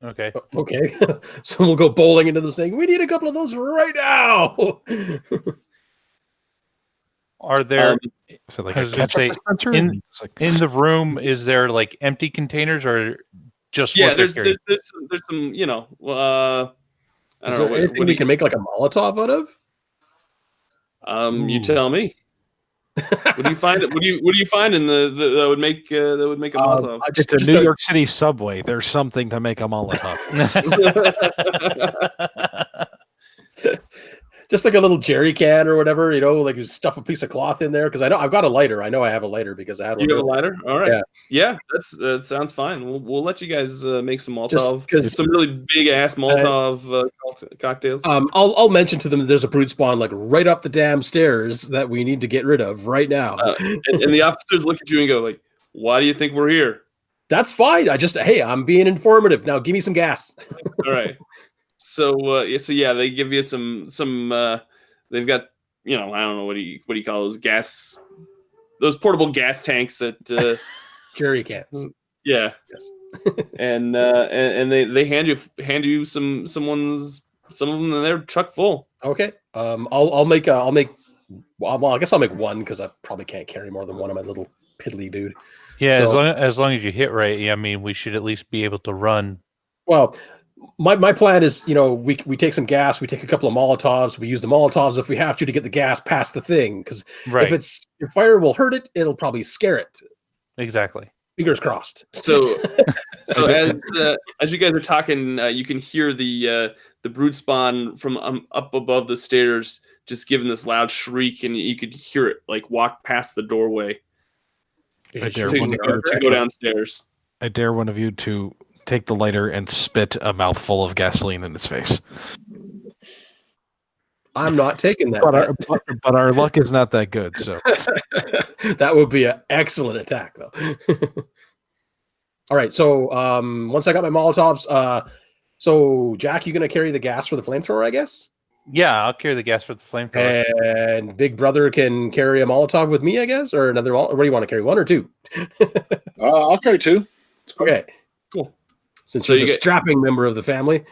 Okay. Okay. So we'll go bowling into them saying, we need a couple of those right now. Are there so like in the room, is there like empty containers or just there's some I don't know anything we can make like a Molotov out of? You tell me. What do you find? What do you find in that would make a Molotov? It's a New York City subway. There's something to make a Molotov. Just like a little jerry can or whatever, like you stuff a piece of cloth in there. Because I know I've got a lighter. I know I have a lighter because I had one. You have a lighter? All right. Yeah, that sounds fine. We'll let you guys make some Molotov. Some really big ass Molotov cocktails. I'll mention to them that there's a brood spawn like right up the damn stairs that we need to get rid of right now. And the officers look at you and go like, "Why do you think we're here?" That's fine. I'm being informative. Now give me some gas. All right. So they give you some they've got I don't know what do you call those portable gas tanks that jerry cans. Yeah. Yes. and they hand you some of them in their truck full. Okay. I guess I'll make one because I probably can't carry more than one of my little piddly dude. Yeah, so, as long as you hit right, I mean, we should at least be able to run. Well, my plan is, we take some gas, we take a couple of Molotovs, we use the Molotovs if we have to get the gas past the thing, because if fire will hurt it, it'll probably scare it. Exactly. Fingers crossed. So as you guys are talking, you can hear the brood spawn from up above the stairs just giving this loud shriek, and you could hear it like walk past the doorway to go downstairs. I dare one of you to take the lighter and spit a mouthful of gasoline in its face. I'm not taking that. But our luck is not that good, so that would be an excellent attack, though. All right, so once I got my Molotovs, so Jack, you gonna carry the gas for the flamethrower, I guess? Yeah, I'll carry the gas for the flamethrower. And Big Brother can carry a Molotov with me, I guess, or another. What do you want to carry? One or two? I'll carry two. Okay, cool. Since you're the strapping member of the family.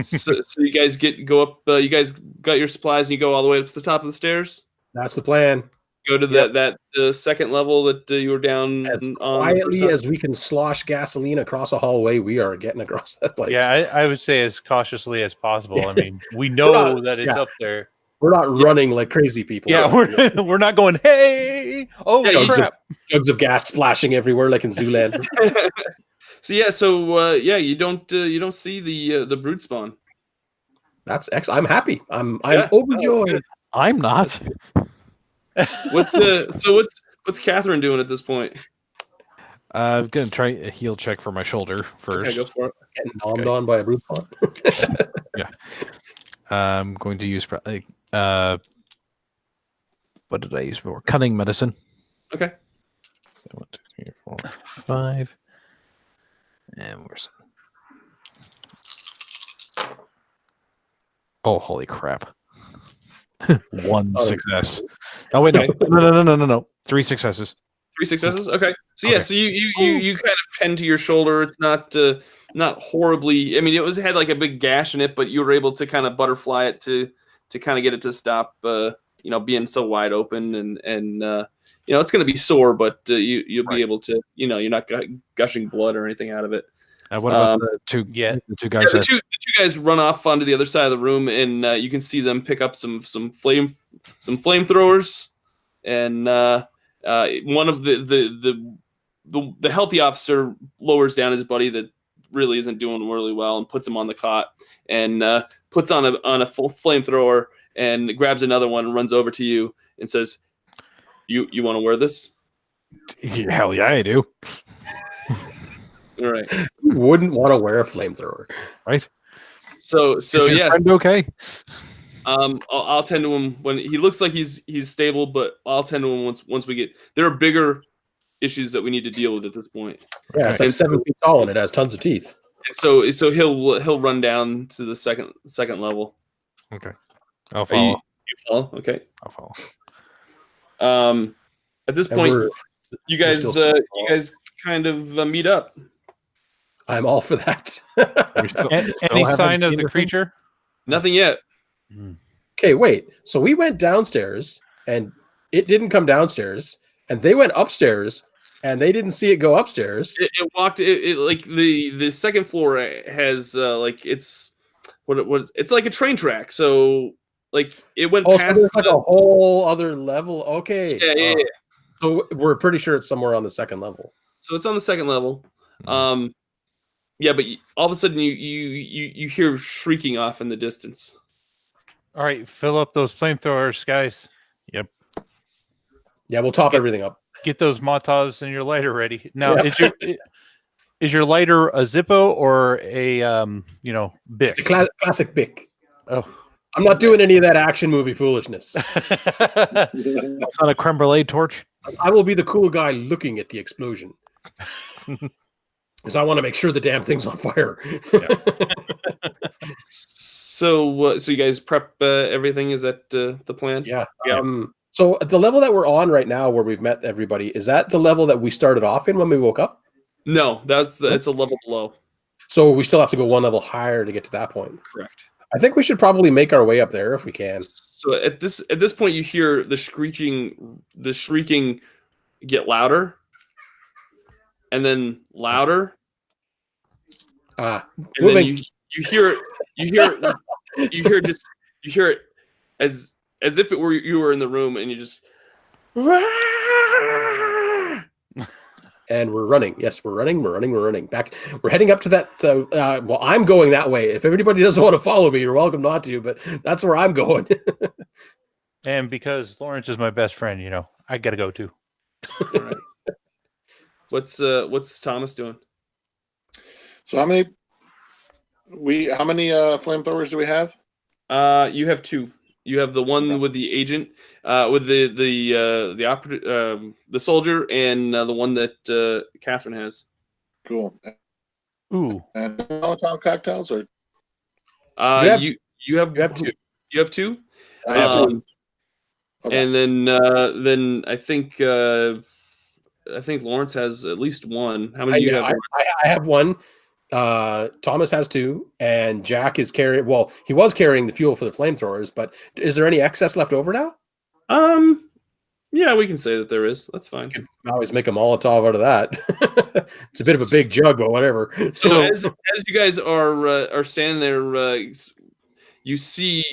So you guys go up. You guys got your supplies, and you go all the way up to the top of the stairs. That's the plan. Go to that second level that you were down as on. Quietly as we can slosh gasoline across a hallway, we are getting across that place. Yeah, I would say as cautiously as possible. I mean, we know that it's up there. We're not running like crazy people. Yeah, we're not going, hey, crap. Jugs of gas splashing everywhere like in Zoolander. So you don't see the brood spawn. That's excellent. I'm happy. I'm overjoyed. I'm not. What's Catherine doing at this point? I'm gonna try a heal check for my shoulder first. Okay, go for it. Getting nommed on by a brood spawn. Yeah. I'm going to use what did I use before? Cunning medicine. Okay. So 1, 2, 3, 4, 5. And where's Oh, holy crap. One success. Oh wait, no. 3 successes. 3 successes. Okay. So Okay. yeah, so you kind of pen to your shoulder. It's not horribly. I mean, had like a big gash in it, but you were able to kind of butterfly it to kind of get it to stop. Being so wide open, and it's going to be sore, but you'll be able to. You're not gushing blood or anything out of it. What about the two guys? Yeah, the two guys run off onto the other side of the room, and you can see them pick up some flamethrowers, and one of the healthy officer lowers down his buddy that really isn't doing really well and puts him on the cot, and puts on a full flamethrower and grabs another one and runs over to you and says, "You want to wear this?" Hell yeah, I do. All right. Who wouldn't want to wear a flamethrower? Right. So yes. Okay. I'll tend to him when he looks like he's stable, but I'll tend to him once we get. There are bigger issues that we need to deal with at this point. Yeah, it's like 7 feet tall and it has tons of teeth. So he'll run down to the second level. Okay. I'll follow. You follow? Okay. I'll follow. At this point, you guys kind of meet up. I'm all for that. Any sign of the creature? Nothing yet. Okay, wait. So we went downstairs, and it didn't come downstairs, and they went upstairs, and they didn't see it go upstairs. It walked. It like the second floor has like it's it's like a train track. So like it went past. So there's like a whole other level. Okay. Yeah. So we're pretty sure it's somewhere on the second level. So it's on the second level. Yeah, but all of a sudden you hear shrieking off in the distance. All right, fill up those flamethrowers, guys. Yep. Yeah, we'll top everything up. Get those Molotovs and your lighter ready. Now, is your lighter a Zippo or a Bic? It's a classic Bic. Oh, I'm not doing any of that action movie foolishness. It's not a creme brulee torch. I will be the cool guy looking at the explosion. Because I want to make sure the damn thing's on fire. So you guys prep everything? Is that the plan? Yeah. So at the level that we're on right now, where we've met everybody, is that the level that we started off in when we woke up? No, it's a level below. So we still have to go one level higher to get to that point. Correct. I think we should probably make our way up there if we can. So at this point, you hear the shrieking get louder, and then louder. And moving. then you hear it as if it were you were in the room, and you just. And we're running. Yes, we're running. Back. We're heading up to that. Well, I'm going that way. If everybody doesn't want to follow me, you're welcome not to, but that's where I'm going. And because Lawrence is my best friend, I got to go too. All right. What's Thomas doing? So how many flamethrowers do we have? You have 2. You have the one with the agent, with the operative, the soldier, and the one that Catherine has. Cool. Ooh. And Molotov cocktails, or you have 2. You have 2. I have 2. Okay. And then I think Lawrence has at least 1. How many do you have? I have 1. Thomas has 2, and Jack is carrying. Well, he was carrying the fuel for the flamethrowers, but is there any excess left over now? Yeah, we can say that there is. That's fine. You can always make a Molotov out of that. It's a bit of a big jug, but whatever. So as you guys are standing there, you see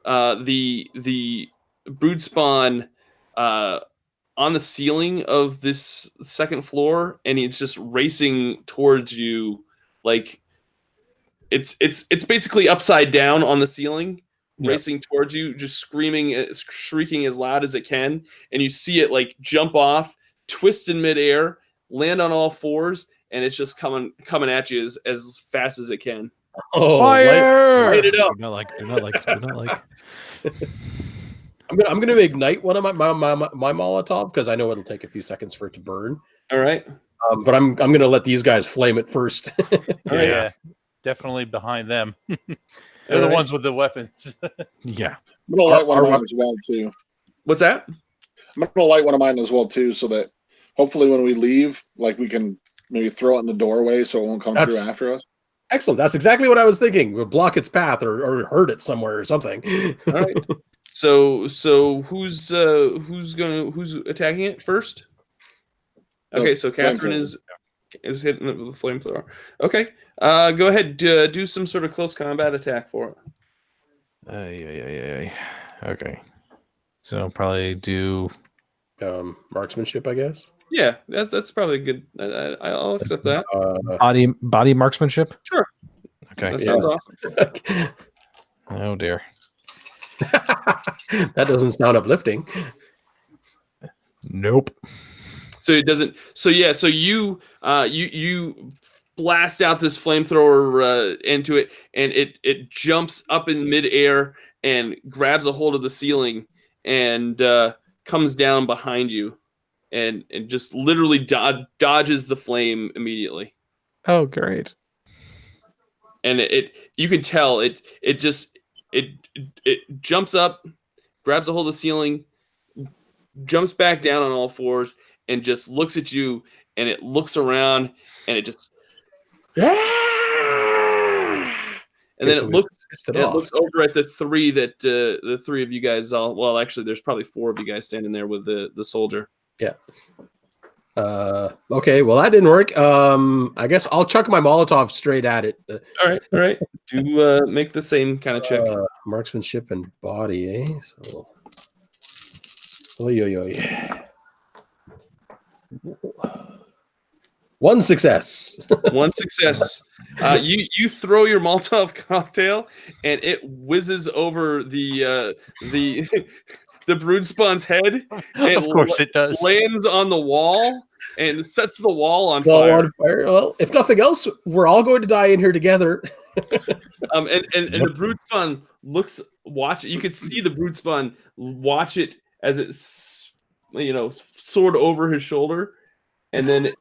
the brood spawn on the ceiling of this second floor, and it's just racing towards you. Like it's basically upside down on the ceiling, racing towards you, just shrieking as loud as it can. And you see it like jump off, twist in midair, land on all 4s, and it's just coming at you as fast as it can. Oh, fire! Light it up. Do not like. I'm gonna ignite one of my Molotov because I know it'll take a few seconds for it to burn. All right. But I'm gonna let these guys flame it first. Yeah, definitely behind them. They're the ones with the weapons. Yeah. I'm gonna light one of mine as well too. What's that? I'm gonna light one of mine as well too, so that hopefully when we leave, like we can maybe throw it in the doorway so it won't come through after us. Excellent. That's exactly what I was thinking. We'll block its path or hurt it somewhere or something. All right. So who's attacking it first? Okay, so Catherine is hitting it with a flamethrower. Okay. Go ahead. Do some sort of close combat attack for it. Okay. So I'll probably do Marksmanship, I guess. Yeah, that's probably good. I'll accept that. body marksmanship. Sure. Okay. That sounds awesome. Oh dear. That doesn't sound uplifting. Nope. So it doesn't. So yeah. So you blast out this flamethrower into it, and it jumps up in midair and grabs a hold of the ceiling and comes down behind you, and just literally dodges the flame immediately. Oh, great. And you can tell it jumps up, grabs a hold of the ceiling, jumps back down on all fours, and just looks at you, and it looks around, and it just and then it looks over at the three that the three of you guys all, well, actually there's probably four of you guys standing there with the soldier. Yeah. Okay, well that didn't work. I guess I'll chuck my Molotov straight at it. All right. Do make the same kind of check. Marksmanship and body, eh? So, oy. One success. One success. You throw your Molotov cocktail, and it whizzes over the brood spawn's head. Of course it does. Lands on the wall and sets the wall on fire. Well, if nothing else, we're all going to die in here together. And the brood spawn watch it. You could see the brood spawn watch it as it soared over his shoulder, and then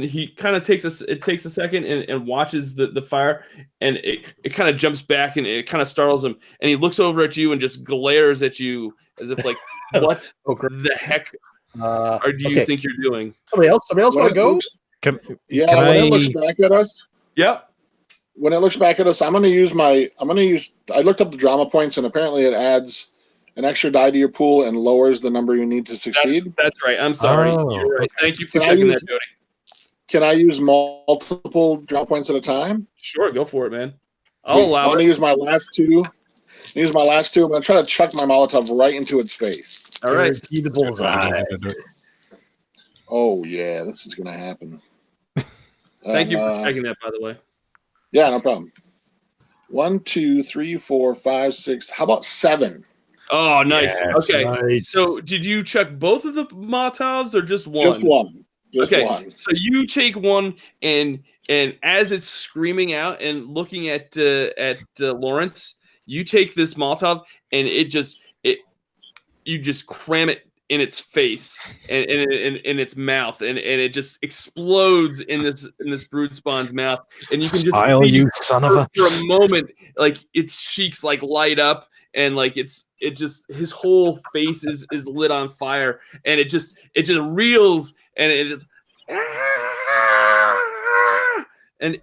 he kind of takes a second and watches the fire, and it kind of jumps back and it kind of startles him, and he looks over at you and just glares at you as if like, what the heck do you think you're doing? Somebody else want to go? When it looks back at us. Yeah. When it looks back at us, I looked up the drama points, and apparently it adds an extra die to your pool and lowers the number you need to succeed. That's right. I'm sorry. You're right. Thank you for checking that, Jodie. Can I use multiple drama points at a time? Sure, go for it, man. I'll allow it. I'm going to use my last two. I'm going to try to chuck my Molotov right into its face. All right. See the bullseye. Oh, yeah, this is going to happen. Thank you for checking that, by the way. Yeah, no problem. 1, 2, 3, 4, 5, 6. How about 7? Oh, nice. Yes, okay. nice. So did you chuck both of the Molotovs or just one? Just one. One. So you take one, and as it's screaming out and looking at Lawrence, you take this Molotov, and you just cram it in its face and in its mouth, and it just explodes in this brood spawn's mouth, and you can just Smile, you son of a. For a moment, like its cheeks like light up, and like it just his whole face is lit on fire, and it just reels, and it just and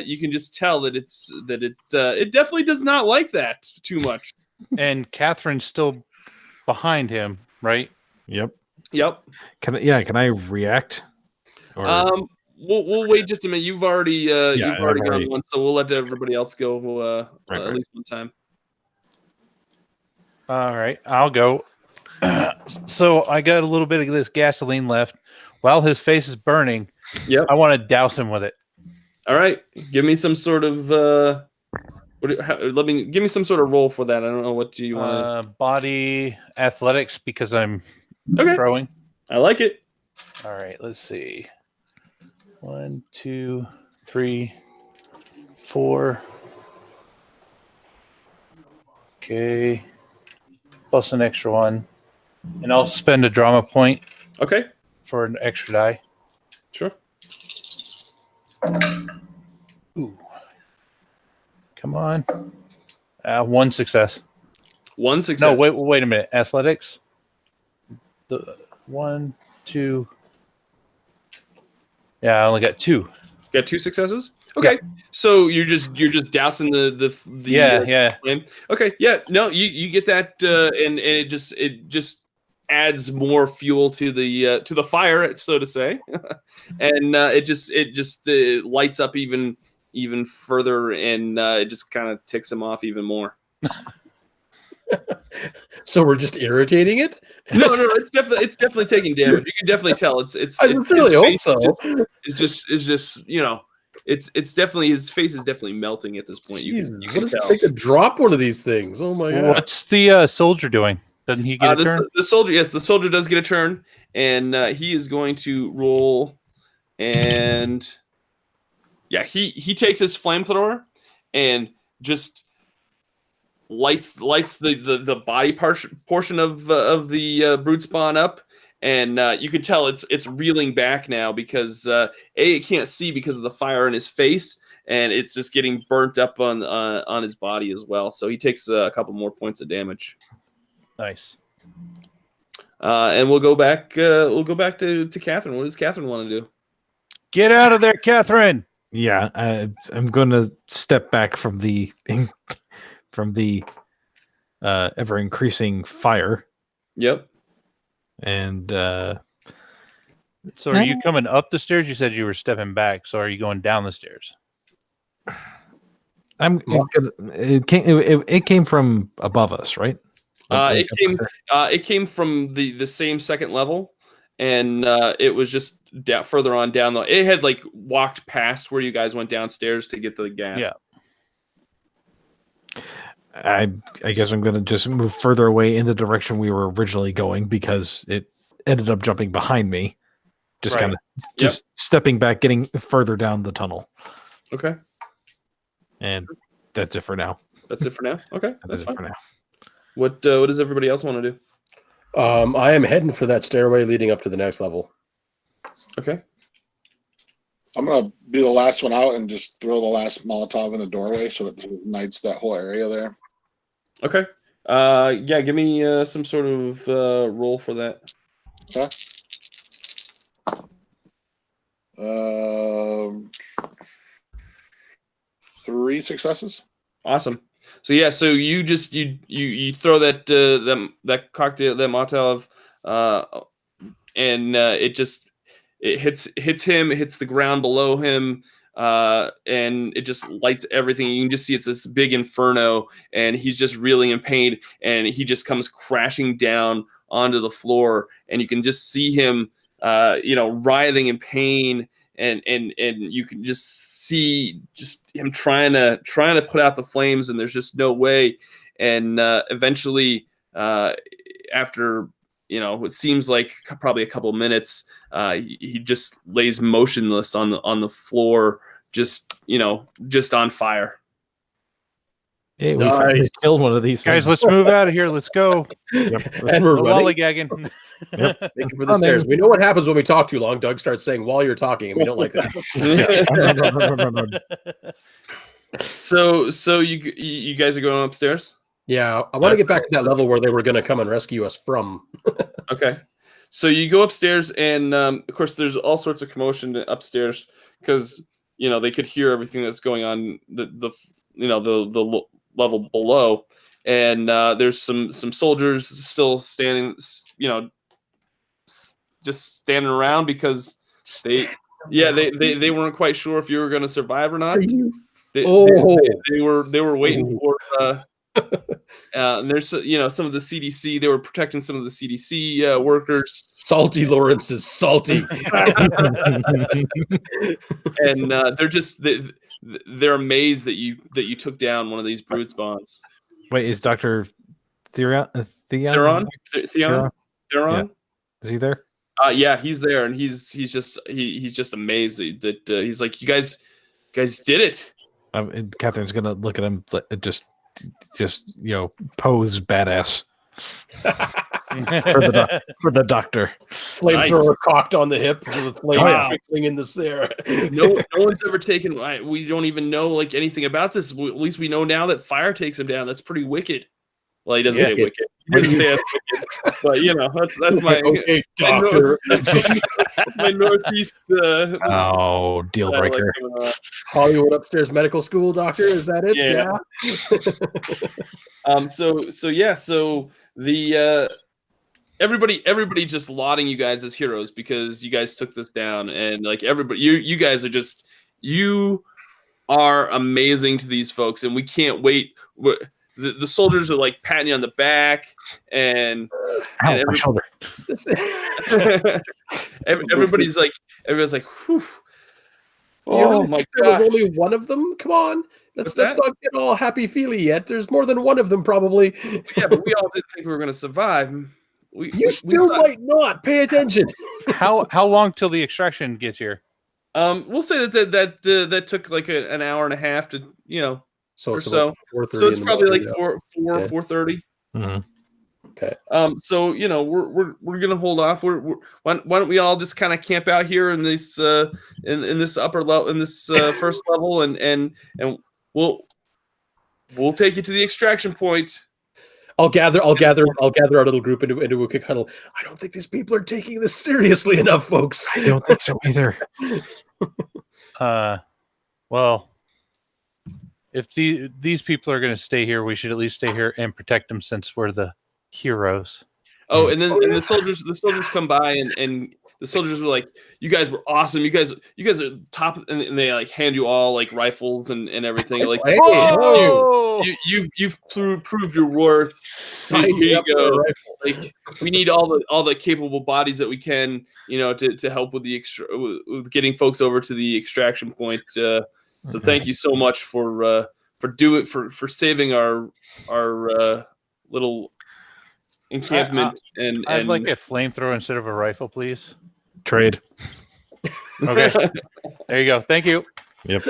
you can just tell that it definitely does not like that too much. And Catherine's still behind him, right? Yep. Can I react? Or... We'll wait just a minute. You've already gone one, so we'll let everybody else go at least one time. All right, I'll go. So I got a little bit of this gasoline left. While his face is burning, I want to douse him with it. All right, give me some sort of give me some sort of roll for that. I don't know, what do you want to body athletics, because I'm throwing. I like it. All right, let's see. 1, 2, 3, 4. Okay. plus an extra one, and I'll spend a drama point Okay, for an extra die. sure. Ooh. Come on. One success. One success. No, wait a minute. Athletics. The 1, 2. Yeah, I only got 2. Got 2 successes. Okay, so you're just dousing the Yeah. flame. Okay, yeah, no, you get that, and it just adds more fuel to the fire, so to say, and it just lights up even further, and it just kind of ticks him off even more. So we're just irritating it? No, it's definitely taking damage. You can definitely tell it's I sincerely hope so. It's just it's definitely, his face is definitely melting at this point. You Jeez, can what does it tell. take to drop one of these things? Oh my god! What's the soldier doing? Doesn't he get a turn? The soldier, yes, the soldier does get a turn, and he is going to roll, and yeah, he takes his flamethrower and just lights the body portion of the brood spawn up, and you can tell it's reeling back now because it can't see because of the fire in his face, and it's just getting burnt up on his body as well. So he takes a couple more points of damage. Nice. And we'll go back to Catherine. What does Catherine want to do? Get out of there, Catherine. Yeah, I'm going to step back from the ever increasing fire. Yep. And so are you coming up the stairs? You said you were stepping back. So are you going down the stairs? It came from above us, right? It came from the same second level, and it was just further on down. It had like walked past where you guys went downstairs to get the gas. Yeah. I guess I'm going to just move further away in the direction we were originally going because it ended up jumping behind me. Just kind of stepping back, getting further down the tunnel. Okay. And that's it for now. That's it for now. Okay, that's fine. For now. What does everybody else want to do? I am heading for that stairway leading up to the next level. Okay. I'm gonna be the last one out and just throw the last Molotov in the doorway so it ignites that whole area there. Okay. Yeah, give me some sort of roll for that. Okay. 3 successes. Awesome. So yeah, so you just you throw that cocktail, that Molotov, and it hits him, it hits the ground below him, and it just lights everything. You can just see it's this big inferno, and he's just reeling in pain, and he just comes crashing down onto the floor, and you can just see him, writhing in pain, and you can just see just him trying to put out the flames, and there's just no way. And eventually, after it seems like probably a couple of minutes, he just lays motionless on the floor, just on fire. Hey, we finally killed one of these guys. things. Let's move out of here. Let's go. And we're running. Lollygagging. Thank you for the stairs. We know what happens when we talk too long. Doug starts saying while you're talking, and we don't like that. So you guys are going upstairs? Yeah, I want to get back to that level where they were going to come and rescue us from. Okay. So you go upstairs, and of course, there's all sorts of commotion upstairs because they could hear everything that's going on the level below, and there's some soldiers still standing, just standing around because they weren't quite sure if you were going to survive or not. They were waiting for. And there's some of the CDC. They were protecting some of the CDC workers. Salty Lawrence is salty, and they're amazed that you took down one of these brood spawns. Wait, is Dr. Theron? Theron? Yeah. Is he there? Yeah, he's there, and he's just amazed that he's like, you guys did it. And Catherine's gonna look at him, just pose badass. for the doctor. Flamethrower cocked on the hip with the flame trickling in the air. No one's ever taken. We don't even know like anything about this. At least we know now that fire takes him down. That's pretty wicked. Well, he doesn't say wicked. He doesn't say that's wicked. But that's my doctor. My northeast. Deal breaker. Hollywood upstairs medical school doctor. Is that it? Yeah. So the everybody just lauding you guys as heroes because you guys took this down, and like everybody, you guys are you are amazing to these folks, and we can't wait. The soldiers are like patting you on the back, and my shoulder. everybody's like, whew. Oh my gosh! Only one of them. Come on, let's not get all happy feely yet. There's more than one of them, probably. Yeah, but we all didn't think we were going to survive. You still might not. Pay attention. How long till the extraction gets here? We'll say that took like an hour and a half to So so it's probably like 4:30. Mm-hmm. Okay. So we're gonna hold off. Why don't we all just kind of camp out here in this in this upper level, in this first level, and we'll take you to the extraction point. I'll gather our little group into a quick huddle. I don't think these people are taking this seriously enough, folks. I don't think so either. Well, if these people are going to stay here, we should at least stay here and protect them since we're the heroes. Oh, and then the soldiers come by and the soldiers were like, "You guys were awesome. You guys are top," and they like hand you all like rifles and everything. Like, you've proved your worth. Here you go. Like, we need all the capable bodies that we can, to help with with getting folks over to the extraction point. So thank you so much for saving our little encampment. I'd like a flamethrower instead of a rifle, please. Trade. Okay. There you go. Thank you. Yep.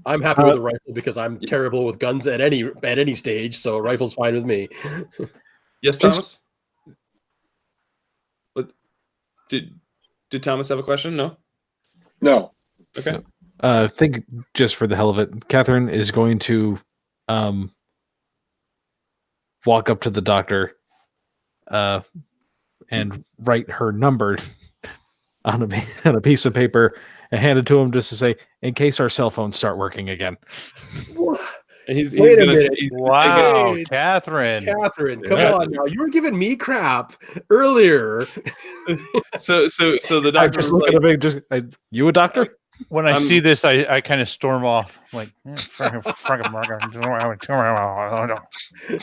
I'm happy with a rifle because I'm terrible with guns at any stage, so a rifle's fine with me. Yes, Thomas? What did Thomas have a question? No? No. Okay. I think just for the hell of it, Catherine is going to walk up to the doctor and write her number on a piece of paper and hand it to him just to say, in case our cell phones start working again. And he's Wait a gonna minute. Wow, Catherine, come on now. You were giving me crap earlier. So the I doctor just was look at him. You a doctor? when I see this, I kind of storm off. I'm like,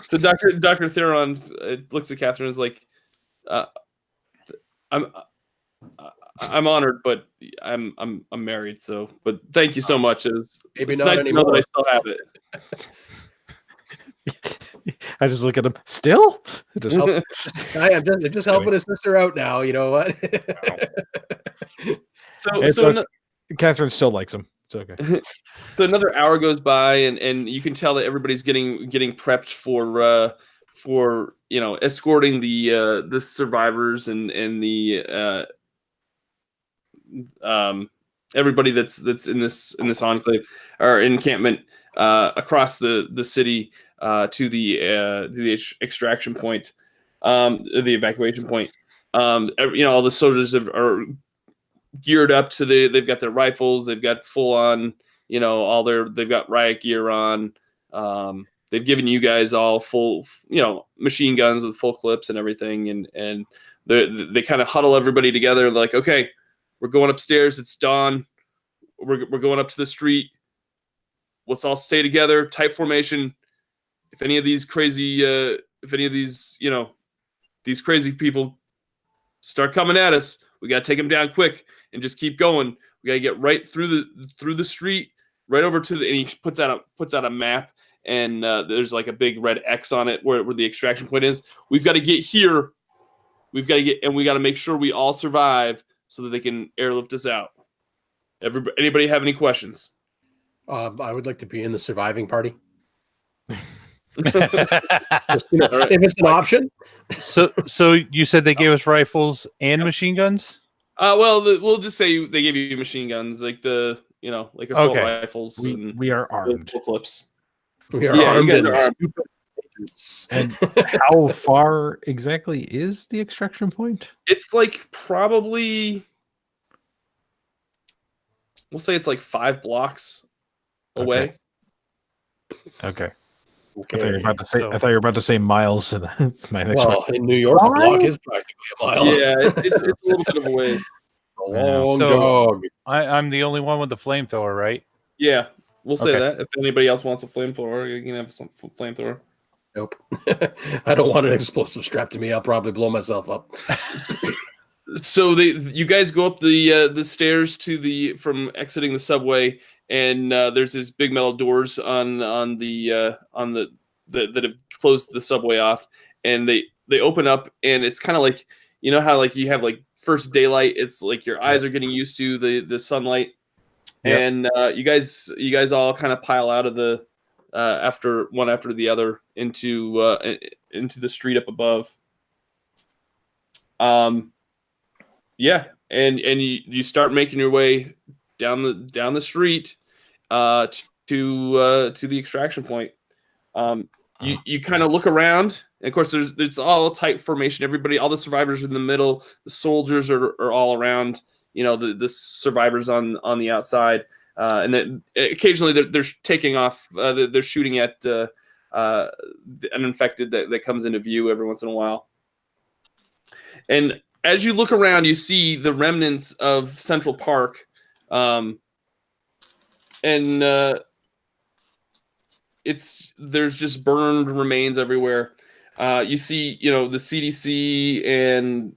so Dr. Theron looks at Catherine and is like, I'm honored, but I'm married. So, but thank you so much. It's nice to know that I still have it. I just look at him. Still, I'm just helping his sister out now. You know what? So Catherine still likes him. It's okay. So another hour goes by, and you can tell that everybody's getting prepped for escorting the survivors and the everybody that's in this enclave or encampment across the city to the extraction point, the evacuation point. All the soldiers are geared up to they've got their rifles, they've got full on, they've got riot gear on. They've given you guys all full, machine guns with full clips and everything, and they kind of huddle everybody together. They're like, okay, we're going upstairs. It's dawn. We're going up to the street. Let's all stay together, tight formation. If any of these crazy, these crazy people start coming at us, we gotta take them down quick and just keep going. We gotta get right through the street, right over to and he puts out a map, and there's like a big red X on it where the extraction point is. We've got to get here. We got to make sure we all survive so that they can airlift us out. Anybody have any questions? I would like to be in the surviving party. Just, Alright. if it's an option. So you said they gave us rifles and machine guns? Well, we'll just say they gave you machine guns, like like assault Okay. rifles and We are armed. clips. We are Yeah, you armed guys and are armed. super. And how far exactly is the extraction point? It's like probably, we'll say it's like 5 blocks away. Okay. Okay. I thought you were about to say miles, and my next Well, in New York, a block is practically a mile. Yeah, it's a little bit of a ways. A long So- dog. I'm the only one with the flamethrower, right? Yeah, we'll say Okay. that. If anybody else wants a flamethrower, you can have some flamethrower. Nope. I don't want an explosive strapped to me. I'll probably blow myself up. So you guys go up the stairs from exiting the subway, and there's these big metal doors on the that have closed the subway off, and they open up, and it's kind of like, you know how like you have like first daylight, it's like your eyes are getting used to the sunlight. Yep. And you guys all kind of pile out of the after the other into the street up above. Yeah, and you start making your way down the street to the extraction point. You kind of look around, and of course it's all tight formation. All the survivors are in the middle. The soldiers are all around. The survivors on the outside, and then occasionally they're taking off. They're shooting at an infected that comes into view every once in a while. And as you look around, you see the remnants of Central Park, and there's just burned remains everywhere. You see, the CDC and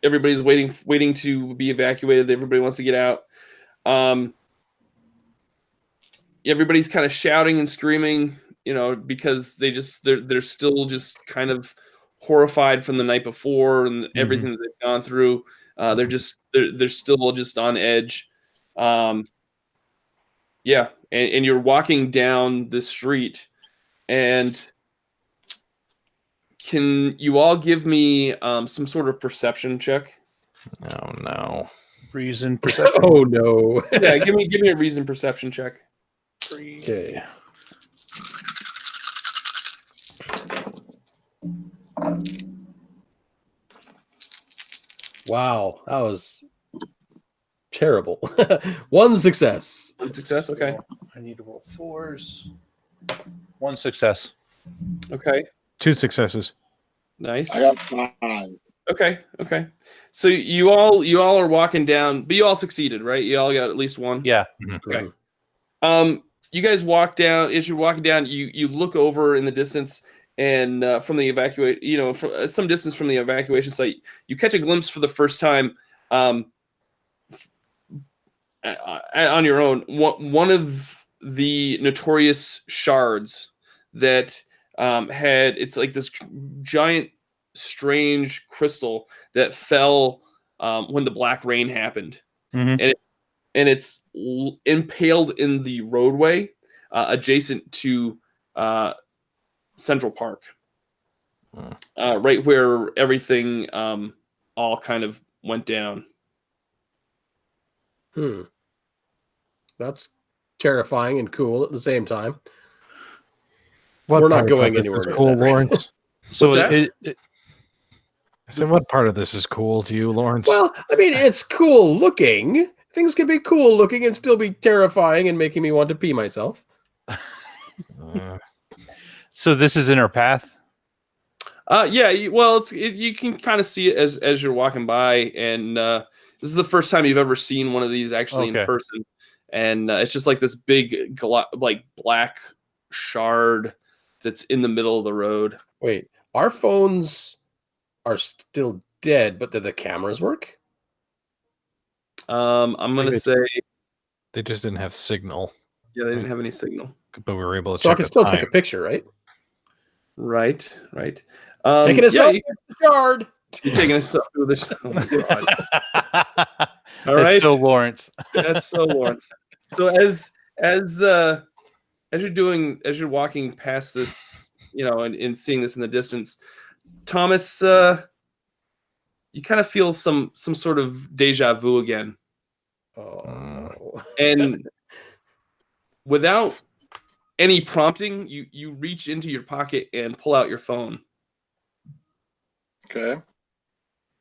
everybody's waiting to be evacuated. Everybody wants to get out. Everybody's kind of shouting and screaming, because they're still just kind of horrified from the night before and everything that they've gone through. They're still just on edge. Yeah, and you're walking down the street, and can you all give me some sort of perception check? Oh no. Reason perception. Oh no. Yeah, give me a reason perception check. Okay. Wow, that was terrible. One success. One success. Okay. I need to roll 4s. 1 success. Okay. 2 successes. Nice. I got 5. Okay. So you all are walking down, but you all succeeded, right? You all got at least one. Yeah. Okay. You guys walk down. As you're walking down, you look over in the distance, and from the from some distance from the evacuation site, you catch a glimpse for the first time, on your own, one of the notorious shards that it's like this giant, strange crystal that fell when the black rain happened, and it's impaled in the roadway adjacent to Central Park, right where everything all kind of went down. That's terrifying and cool at the same time. What We're not part going of this anywhere is near cool, that right Lawrence. So What's that? So what part of this is cool to you, Lawrence? Well, I mean, it's cool looking. Things can be cool looking and still be terrifying and making me want to pee myself. So this is in our path? Yeah. You can kind of see it as you're walking by, and this is the first time you've ever seen one of these actually in person, and it's just like this big black shard that's in the middle of the road. Wait, our phones are still dead, but do the cameras work? I'm gonna say they just didn't have signal. Yeah, they didn't have any signal, but we were able to. So check I can still take a picture, right? Right. Taking a selfie with the shard. You're taking a selfie with the shard. Oh my God. All That's right. so Lawrence. That's so Lawrence. So as you're walking past this and seeing this in the distance, Thomas, you kind of feel some sort of deja vu again. Oh, no. And without any prompting, you reach into your pocket and pull out your phone. Okay.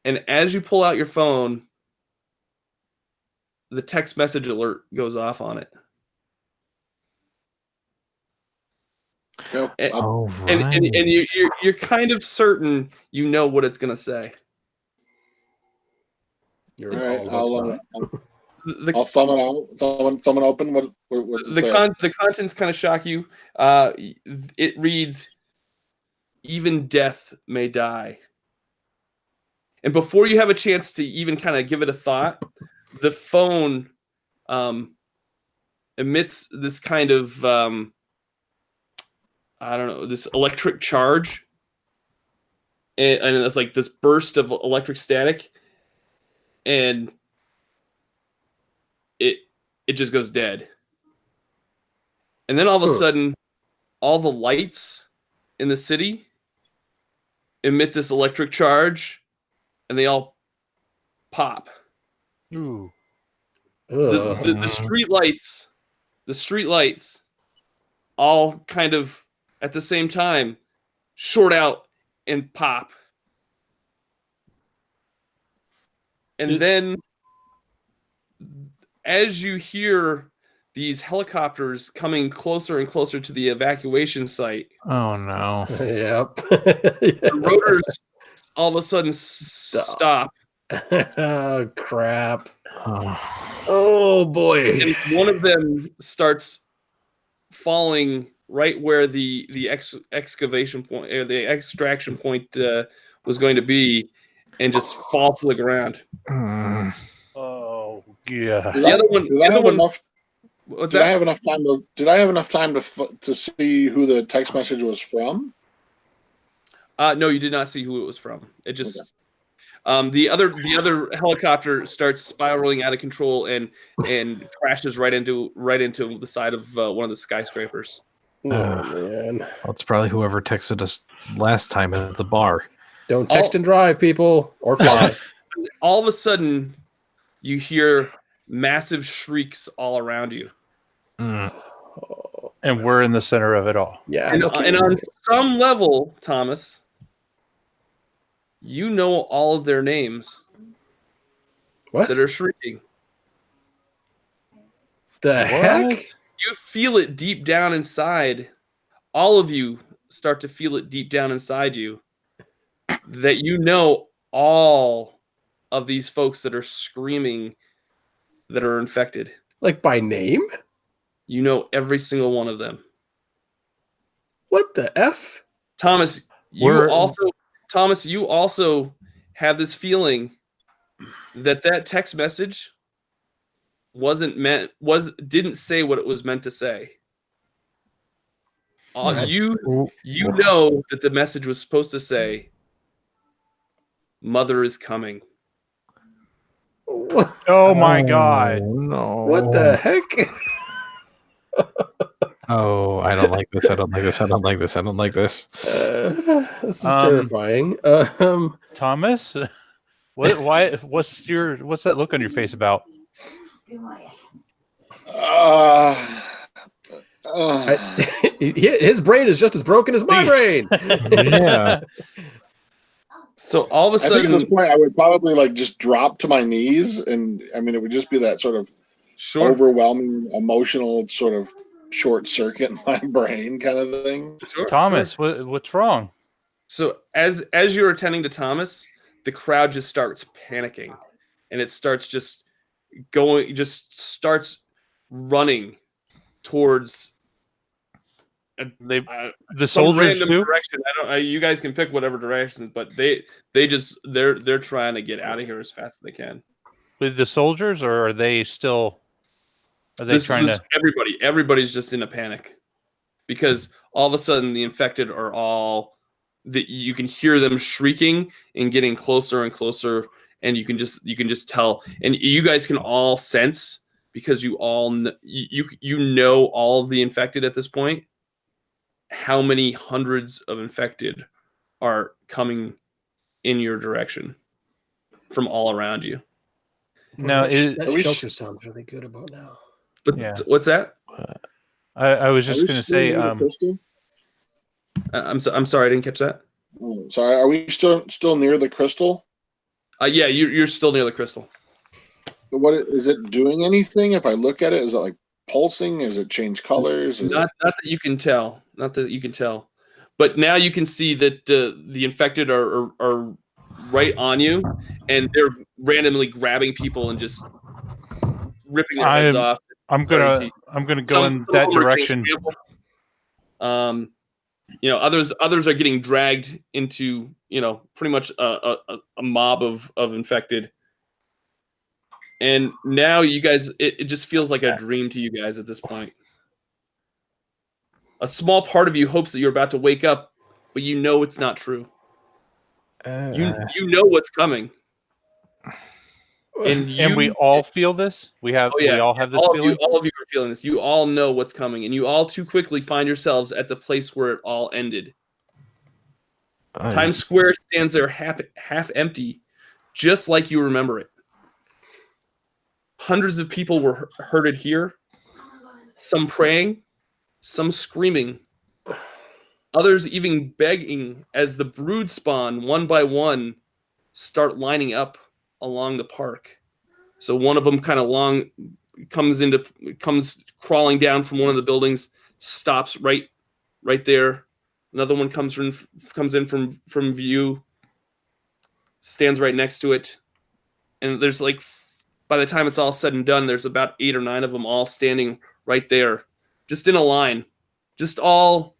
And as you pull out your phone, the text message alert goes off on it. Go. Oh, And right. you're kind of certain you know what it's gonna say. You're All right. all about to I'll thumb it out. Thumb it open. What's it say? The contents kind of shock you. It reads, "Even death may die." And before you have a chance to even kind of give it a thought, the phone emits this kind of I don't know, this electric charge, and it's like this burst of electric static, and it just goes dead. And then all of a sudden, all the lights in the city emit this electric charge, and they all pop. Ooh. The street lights all kind of at the same time short out and pop. And then as you hear these helicopters coming closer and closer to the evacuation site, Oh no. Yep. the rotors all of a sudden stop. Oh, crap. Oh. Oh, boy. And one of them starts falling right where the excavation point or the extraction point was going to be, and just falls to the ground. Oh, yeah. Did I have enough time to see who the text message was from? No, you did not see who it was from. It just the other helicopter starts spiraling out of control and crashes right into the side of one of the skyscrapers. Oh, man. Well, it's probably whoever texted us last time at the bar. Don't text and drive, people, or fly. All of a sudden, you hear massive shrieks all around you. And we're in the center of it all. Yeah. And on some level, Thomas, you know all of their names What? that are shrieking. The heck? You feel it deep down inside. All of you start to feel it deep down inside you that you know all of these folks that are screaming that are infected. Like by name? You know every single one of them. What the F? Thomas, you also have this feeling that text message didn't say what it was meant to say. You know that the message was supposed to say, "Mother is coming." Oh my God. No. What the heck? Oh, I don't like this. I don't like this. I don't like this. I don't like this. This is terrifying. Thomas, what's that look on your face about? His brain is just as broken as my brain. Yeah. So all of a I think sudden, at this point I would probably just drop to my knees, and I mean it would just be that sort of overwhelming emotional sort of short circuit in my brain kind of thing. Thomas, what's wrong? So as you're attending to Thomas, the crowd just starts panicking, and it starts starts running towards the soldiers random direction. You guys can pick whatever direction, but they're trying to get out of here as fast as they can. With the soldiers, or are they still? Are they trying to? Everybody's just in a panic because all of a sudden the infected are all that you can hear them shrieking and getting closer and closer, and you can just tell, and you guys can all sense because you all you know all of the infected at this point how many hundreds of infected are coming in your direction from all around you. Now, that shelter sounds really good about now. But Yeah. what's that? I was just going to say, I'm sorry, I didn't catch that. Oh, sorry, are we still near the crystal? Yeah, you're still near the crystal. What is it doing? Anything? If I look at it, is it like pulsing? Is it change colors? Not that you can tell. Not that you can tell. But now you can see that the infected are right on you, and they're randomly grabbing people and just ripping their heads off. I'm gonna go in that direction. Others are getting dragged into pretty much a mob of infected. And now you guys, it just feels like a dream to you guys at this point. A small part of you hopes that you're about to wake up, but you know it's not true. You know what's coming. And we all feel this? We all have this feeling? All of you are feeling this. You all know what's coming, and you all too quickly find yourselves at the place where it all ended. Times Square stands there half empty, just like you remember it. Hundreds of people were herded here, some praying, some screaming, others even begging as the brood spawn, one by one, start lining up along the park. So one of them kind of comes crawling down from one of the buildings, stops right there. Another one comes in from view, stands right next to it, and there's by the time it's all said and done, there's about 8 or 9 of them all standing right there, just in a line, just all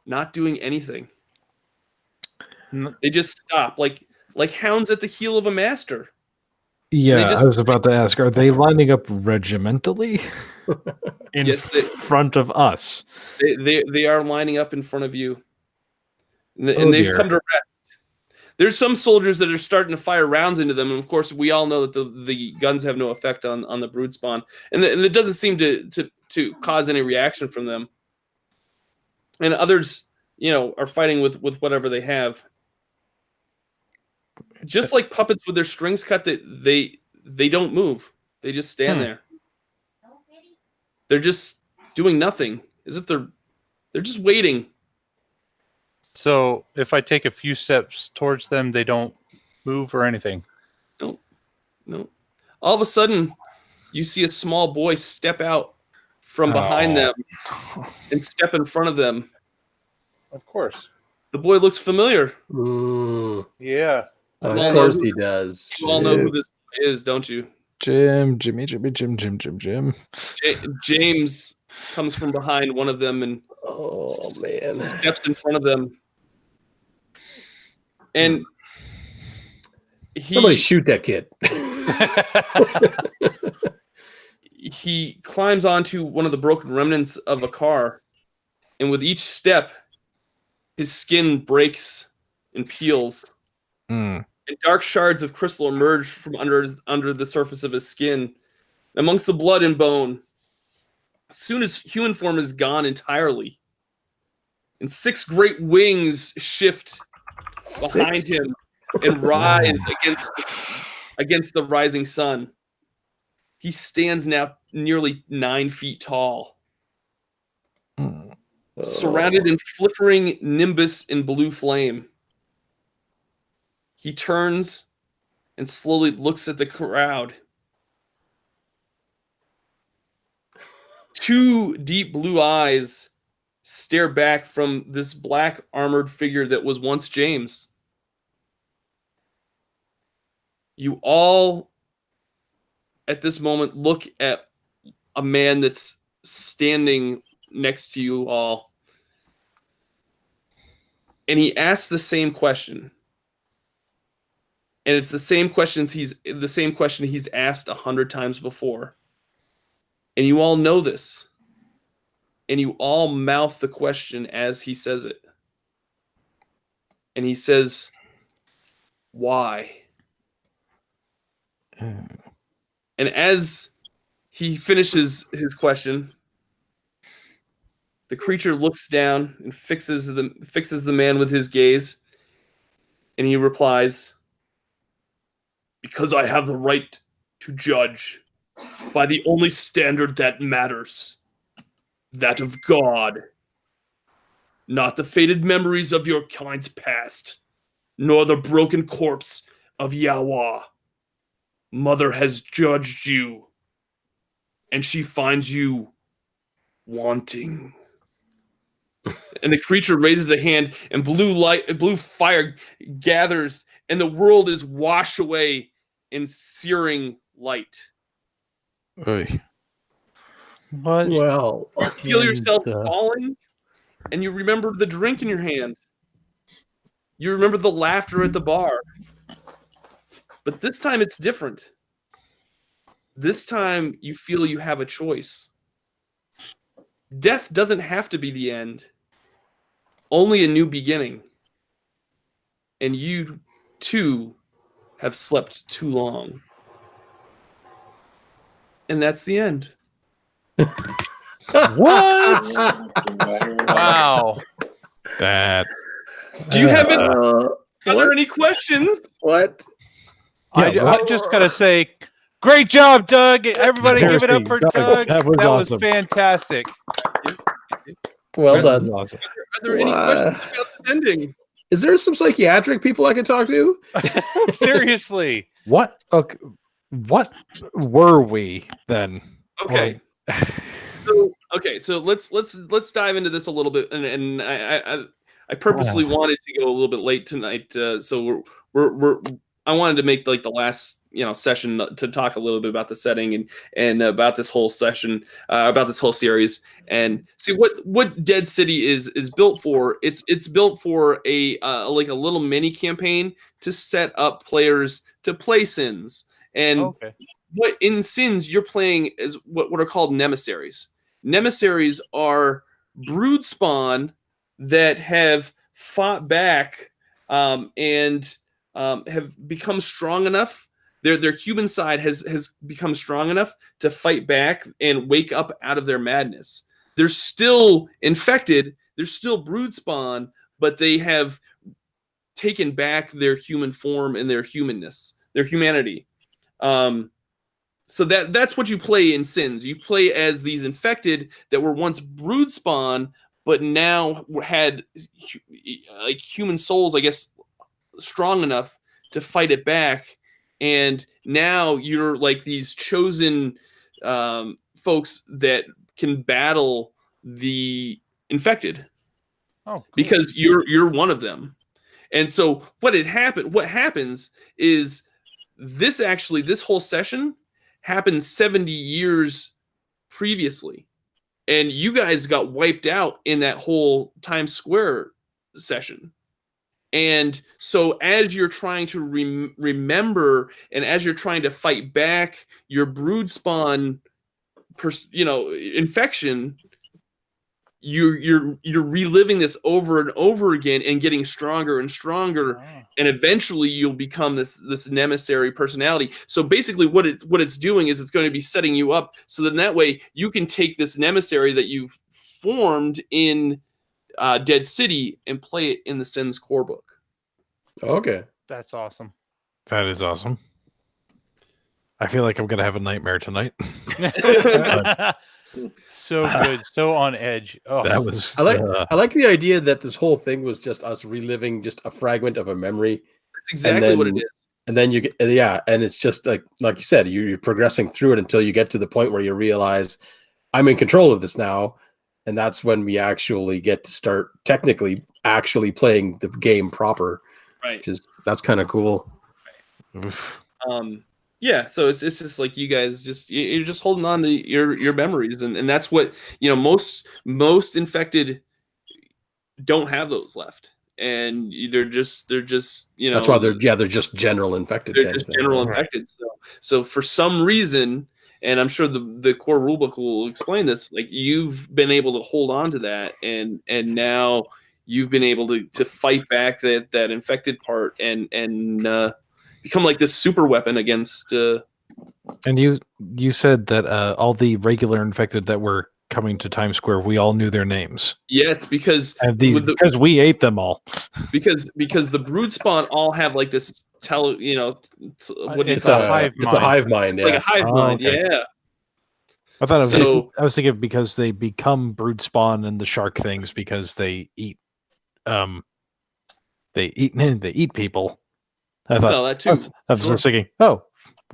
not doing anything. They just stop, like hounds at the heel of a master. Yeah, I was about to ask, are they lining up regimentally in front of us? They are lining up in front of you, and they've come to rest. There's some soldiers that are starting to fire rounds into them, and of course, we all know that the guns have no effect on the brood spawn, and it doesn't seem to cause any reaction from them. And others, are fighting with whatever they have. Just like puppets with their strings cut, they don't move. They just stand there. They're just doing nothing, as if they're just waiting. So if I take a few steps towards them, they don't move or anything? No. All of a sudden, you see a small boy step out from behind them and step in front of them. Of course. The boy looks familiar. Yeah. Of course he does. You all know who this boy is, don't you? Jim. James comes from behind one of them and steps in front of them. And somebody shoot that kid. He climbs onto one of the broken remnants of a car, and with each step, his skin breaks and peels. And dark shards of crystal emerge from under the surface of his skin, amongst the blood and bone. As soon as human form is gone entirely, and 6 great wings shift behind him and rise against the rising sun. He stands now nearly 9 feet tall, surrounded in flickering nimbus and blue flame. He turns and slowly looks at the crowd. 2 deep blue eyes stare back from this black armored figure that was once James. You all, at this moment, look at a man that's standing next to you all. And he asks the same question. And it's the same question he's asked 100 times before. And you all know this. And you all mouth the question as he says it. And he says, "Why?" And as he finishes his question, The creature looks down and fixes the man with his gaze, and he replies, "Because I have the right to judge by the only standard that matters, that of God. Not the faded memories of your kind's past, nor the broken corpse of Yawa. Mother has judged you, and she finds you wanting." And the creature raises a hand, and blue fire gathers, and the world is washed away in searing light. Oy. What? Well, You feel yourself And, falling, and you remember the drink in your hand. You remember the laughter at the bar. But this time it's different. This time you feel you have a choice. Death doesn't have to be the end. Only a new beginning. And you, too, have slept too long. And that's the end. What? Wow. That. Do you have any, are there what? any questions? What? I just gotta say, great job, Doug. Everybody give it up for Seriously, Doug. that was awesome. Fantastic. Well That was done. awesome. Are there any questions about this ending? Is there some psychiatric people I can talk to? Seriously. What? Okay. What were we then? Okay. So let's dive into this a little bit, and I purposely wanted to go a little bit late tonight, so I wanted to make like the last session to talk a little bit about the setting and about this whole session, about this whole series, and see what Dead City is built for. It's built for a like a little mini campaign to set up players to play Sins. And Okay. what in Sins you're playing is what are called nemissaries. Nemissaries are brood spawn that have fought back and have become strong enough. Their human side has become strong enough to fight back and wake up out of their madness. They're still infected. They're still brood spawn, but they have taken back their human form and their humanness, their humanity. So that's what you play in Sins. You play as these infected that were once brood spawn, but now had like human souls, I guess, strong enough to fight it back. And now you're like these chosen folks that can battle the infected. Oh, cool. Because you're one of them. And so what happens is this whole session happened 70 years previously. And you guys got wiped out in that whole Times Square session. And so as you're trying to remember and as you're trying to fight back your brood spawn infection, you're reliving this over and over again and getting stronger and stronger. Wow. And eventually you'll become this nemissary personality. So basically what it's doing is it's going to be setting you up so that way you can take this nemissary that you've formed in Dead City and play it in the Sins core book. Okay. That's awesome. That is awesome. I feel like I'm gonna have a nightmare tonight. So good, so on edge. Oh, That was. I like the idea that this whole thing was just us reliving just a fragment of a memory. That's exactly what it is. And then you get, and it's just like you said, you're progressing through it until you get to the point where you realize I'm in control of this now. And that's when we actually get to start technically actually playing the game proper. Right. That's kind of cool. Yeah, so it's just like you guys you're just holding on to your memories, and that's what most infected don't have those left, and they're just that's why they're just general infected. They're just general infected. So for some reason, and I'm sure the core rulebook will explain this, like you've been able to hold on to that, and now you've been able to fight back that infected part and become like this super weapon against. And you said that all the regular infected that were coming to Times Square, we all knew their names. Yes, because because we ate them all. because the brood spawn all have like this It's a hive mind. Like a hive mind, okay. yeah. I thought I was thinking because they become brood spawn and the shark things because they eat people. I thought that too. I was just thinking, oh,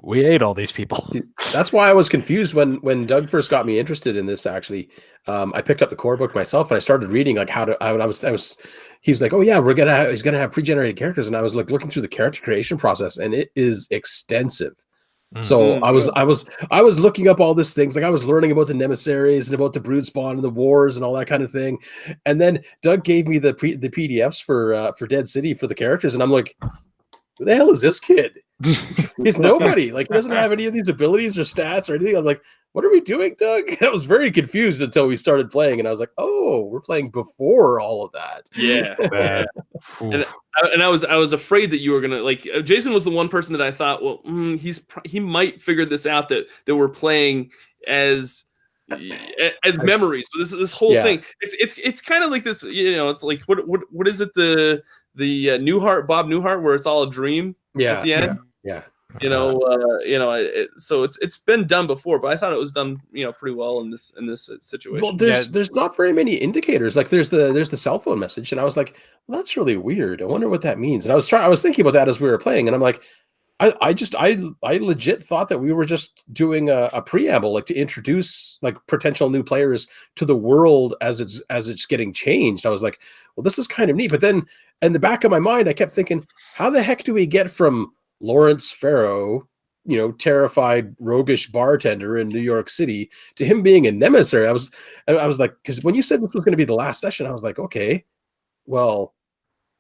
we ate all these people. That's why I was confused when Doug first got me interested in this. Actually, I picked up the core book myself and I started reading like how to. I was. He's like, oh yeah, he's gonna have pre-generated characters, and I was like looking through the character creation process, and it is extensive. So I was looking up all these things, like I was learning about the Nemesaries and about the brood spawn and the wars and all that kind of thing. And then Doug gave me the PDFs for Dead City for the characters, and I'm like, who the hell is this kid? He's nobody. Like, he doesn't have any of these abilities or stats or anything. I'm like, what are we doing, Doug? I was very confused until we started playing, and I was like, oh, we're playing before all of that. Yeah. And I was afraid that you were gonna like. Jason was the one person that I thought, well, he might figure this out that we're playing as memories. So this whole thing, it's kind of like this. It's like what is it, the Bob Newhart, where it's all a dream at the end. Yeah. So it's been done before, but I thought it was done pretty well in this situation. Well, there's not very many indicators. Like there's the cell phone message, and I was like, well, that's really weird. I wonder what that means. And I was thinking about that as we were playing, and I'm like, I legit thought that we were just doing a preamble, like to introduce like potential new players to the world as it's getting changed. I was like, well, this is kind of neat. But then in the back of my mind, I kept thinking, how the heck do we get from Lawrence Farrow, terrified, roguish bartender in New York City, to him being a Nemesis? I was like, because when you said this was going to be the last session, I was like, okay, well,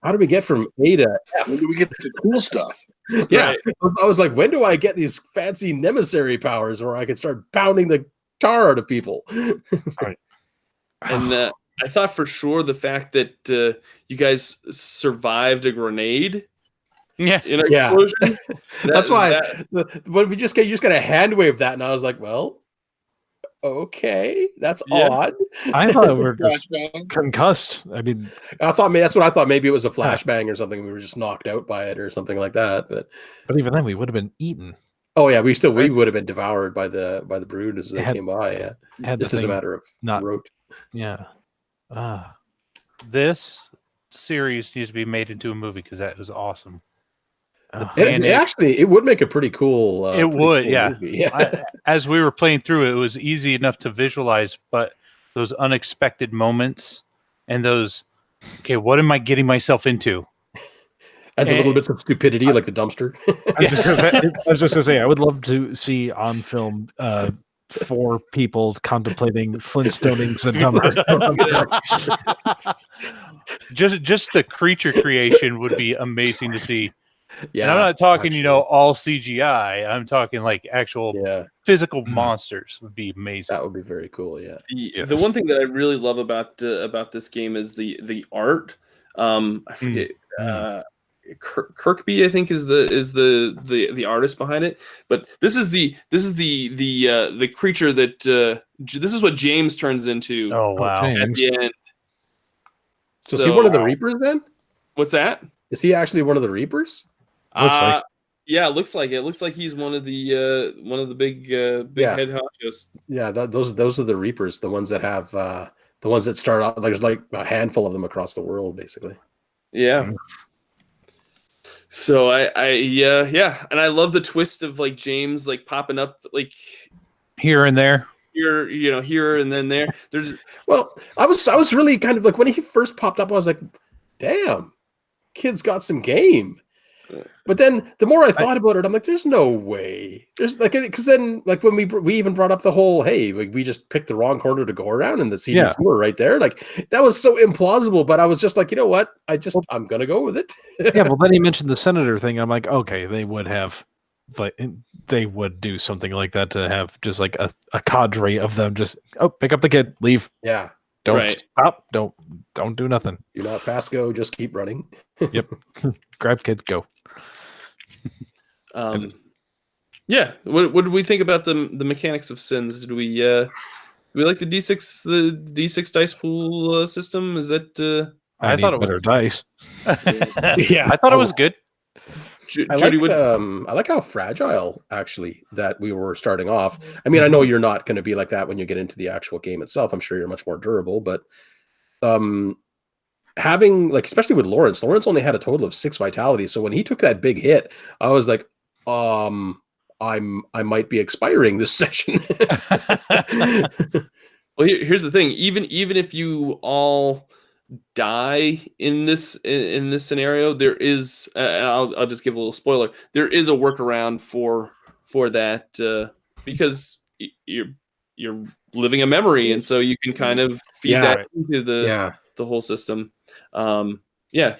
how do we get from A to F? When do we get to cool stuff? Yeah, right. I was like, when do I get these fancy Nemesis powers where I can start pounding the tar out of people? Right. And I thought for sure the fact that you guys survived a grenade. Yeah. Explosion. That's why when you just got a hand wave that, and I was like, well, okay, that's odd. I thought we were just concussed. I mean, that's what I thought. Maybe it was a flashbang or something. We were just knocked out by it or something like that. But even then, we would have been eaten. Oh yeah, we would have been devoured by the brood as they came by. Yeah, just as a matter of rote. Yeah. This series needs to be made into a movie because that was awesome. It would make a pretty cool. It would, cool yeah. Movie. Yeah. As we were playing through it, it was easy enough to visualize, but those unexpected moments and those, okay, what am I getting myself into? And the little bits of stupidity, like the dumpster. I was just gonna say, I would love to see on film 4 people contemplating Flintstoning and numbers. just the creature creation would be amazing to see. Yeah, and I'm not talking, all CGI. I'm talking like actual physical monsters would be amazing. That would be very cool. Yeah. The one thing that I really love about this game is the art. I forget. Kirkby, I think, is the artist behind it. But this is the creature that this is what James turns into. Oh wow! At the end. So is he one of the Reapers then? What's that? Is he actually one of the Reapers? Yeah, it looks like it. Looks like he's one of the big head honchos. Yeah, those are the Reapers, the ones that have the ones that start out. There's like a handful of them across the world, basically. Yeah. So and I love the twist of like James like popping up like here and there. Here and then there. I was really kind of like when he first popped up, I was like, damn, kid's got some game. But then the more I thought about it, I'm like, there's no way. There's like, because then like when we even brought up the whole, hey, like, we just picked the wrong corner to go around in the CDC right there. Like that was so implausible, but I was just like, you know what? I'm gonna go with it. Yeah, well then he mentioned the senator thing. I'm like, okay, they would do something like that to have just like a cadre of them just pick up the kid, leave. Yeah. Don't stop. Don't do nothing. Do not pass go, just keep running. Yep. Grab kid, go. Yeah. What did we think about the mechanics of sins? Did we we like the D6 dice pool system. Is that? I thought it was better dice. Yeah, I thought it was good. I like how fragile actually that we were starting off. I mean, I know you're not going to be like that when you get into the actual game itself. I'm sure you're much more durable, but having like, especially with Lawrence only had a total of 6 vitality. So when he took that big hit, I was like, I might be expiring this session. Well, here's the thing. Even if you all die in this scenario, there is and I'll just give a little spoiler. There is a workaround for that because you're living a memory, and so you can kind of feed that into the whole system. Yeah.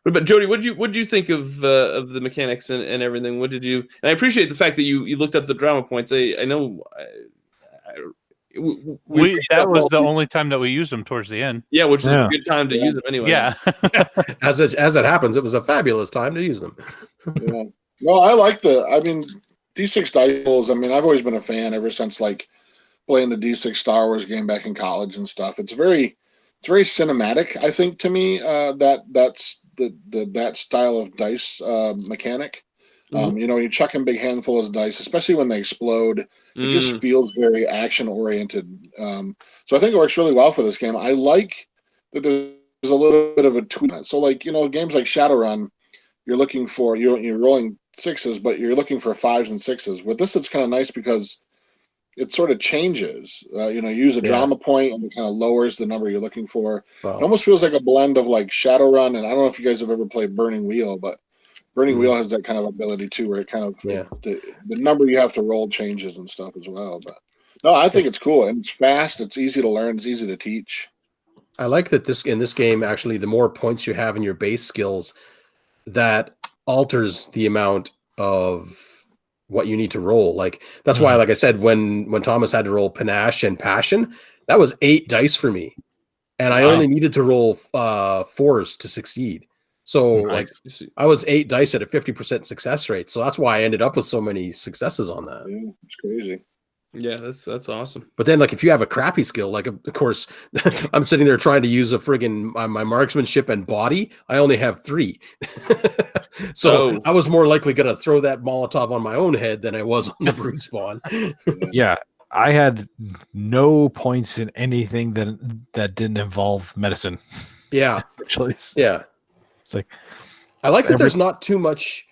But Jodie, what did you think of the mechanics and everything? What did you? And I appreciate the fact that you looked up the drama points. I know. That was the only time that we used them towards the end. Yeah, which is a good time to use them anyway. Yeah. As it happens, it was a fabulous time to use them. Yeah. No, I like D6 dice pools. I mean, I've always been a fan ever since like playing the D6 Star Wars game back in college and stuff. It's very cinematic, I think, to me. That's that style of dice mechanic. You're chucking big handfuls of dice, especially when they explode. It just feels very action oriented. So I think it works really well for this game. I like that there's a little bit of a tweak. So like, games like Shadowrun, you're looking for, you're rolling 6s, but you're looking for 5s and 6s. With this, it's kind of nice because it sort of changes. You use a drama point and it kind of lowers the number you're looking for. Wow. It almost feels like a blend of like Shadowrun, and I don't know if you guys have ever played Burning Wheel, but Burning Wheel has that kind of ability too, where it kind of the number you have to roll changes and stuff as well. But no, I think it's cool, and it's fast. It's easy to learn. It's easy to teach. I like that in this game, actually, the more points you have in your base skills, that alters the amount of what you need to roll. Like that's why, like I said, when Thomas had to roll Panache and Passion, that was 8 dice for me, and I only needed to roll 4s to succeed. So like I was 8 dice at a 50% success rate. So that's why I ended up with so many successes on that. Yeah, it's crazy. Yeah, that's awesome. But then like if you have a crappy skill, like of course I'm sitting there trying to use a friggin' my marksmanship and body. I only have 3. So I was more likely going to throw that Molotov on my own head than I was on the brute spawn. Yeah. I had no points in anything that didn't involve medicine. Yeah. Actually. Yeah. It's like I like that there's not too much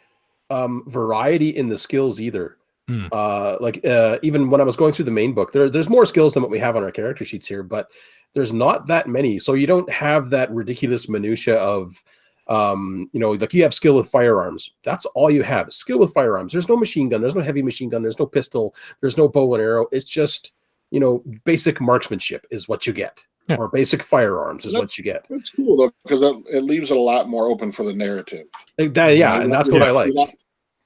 variety in the skills either. Even when I was going through the main book, there's more skills than what we have on our character sheets here, but there's not that many. So you don't have that ridiculous minutia of like you have skill with firearms. That's all you have. Skill with firearms. There's no machine gun, there's no heavy machine gun, there's no pistol, there's no bow and arrow. It's just, basic marksmanship is what you get. Yeah. Or basic firearms is what you get. That's cool though, because it leaves it a lot more open for the narrative. And that's what I like.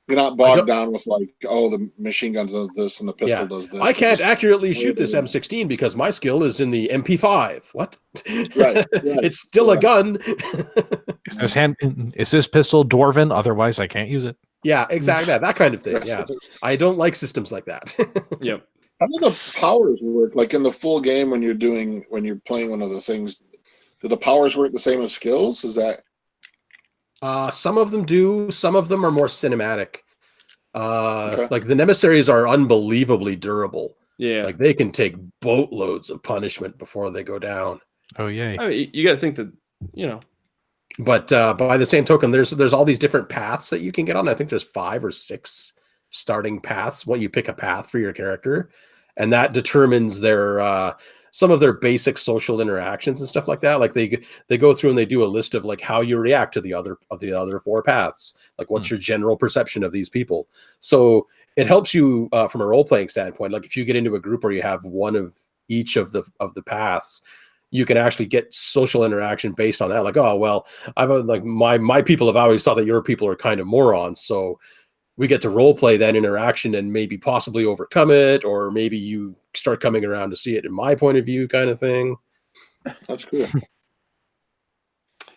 You're not bogged down with like, the machine gun does this and the pistol does this. I can't accurately shoot this M16 because my skill is in the MP5. What? Right. It's still a gun. Is this pistol dwarven? Otherwise, I can't use it. Yeah, exactly. That kind of thing. Yeah, I don't like systems like that. Yep. How do the powers work? Like in the full game, when you're playing one of the things, do the powers work the same as skills? Is that? Some of them do. Some of them are more cinematic. Like the Nemissaries are unbelievably durable. Yeah, like they can take boatloads of punishment before they go down. Oh yeah. I mean, you got to think that But by the same token, there's all these different paths that you can get on. I think there's 5 or 6 starting paths. Well, you pick a path for your character, and that determines their some of their basic social interactions and stuff like that. Like they go through and they do a list of like how you react to the other 4 paths. Like what's your general perception of these people? So it helps you from a role playing standpoint. Like if you get into a group where you have one of each of the paths, you can actually get social interaction based on that. Like, oh well, I've like my people have always thought that your people are kind of morons, so we get to role play that interaction and maybe possibly overcome it, or maybe you start coming around to see it in my point of view, kind of thing. That's cool.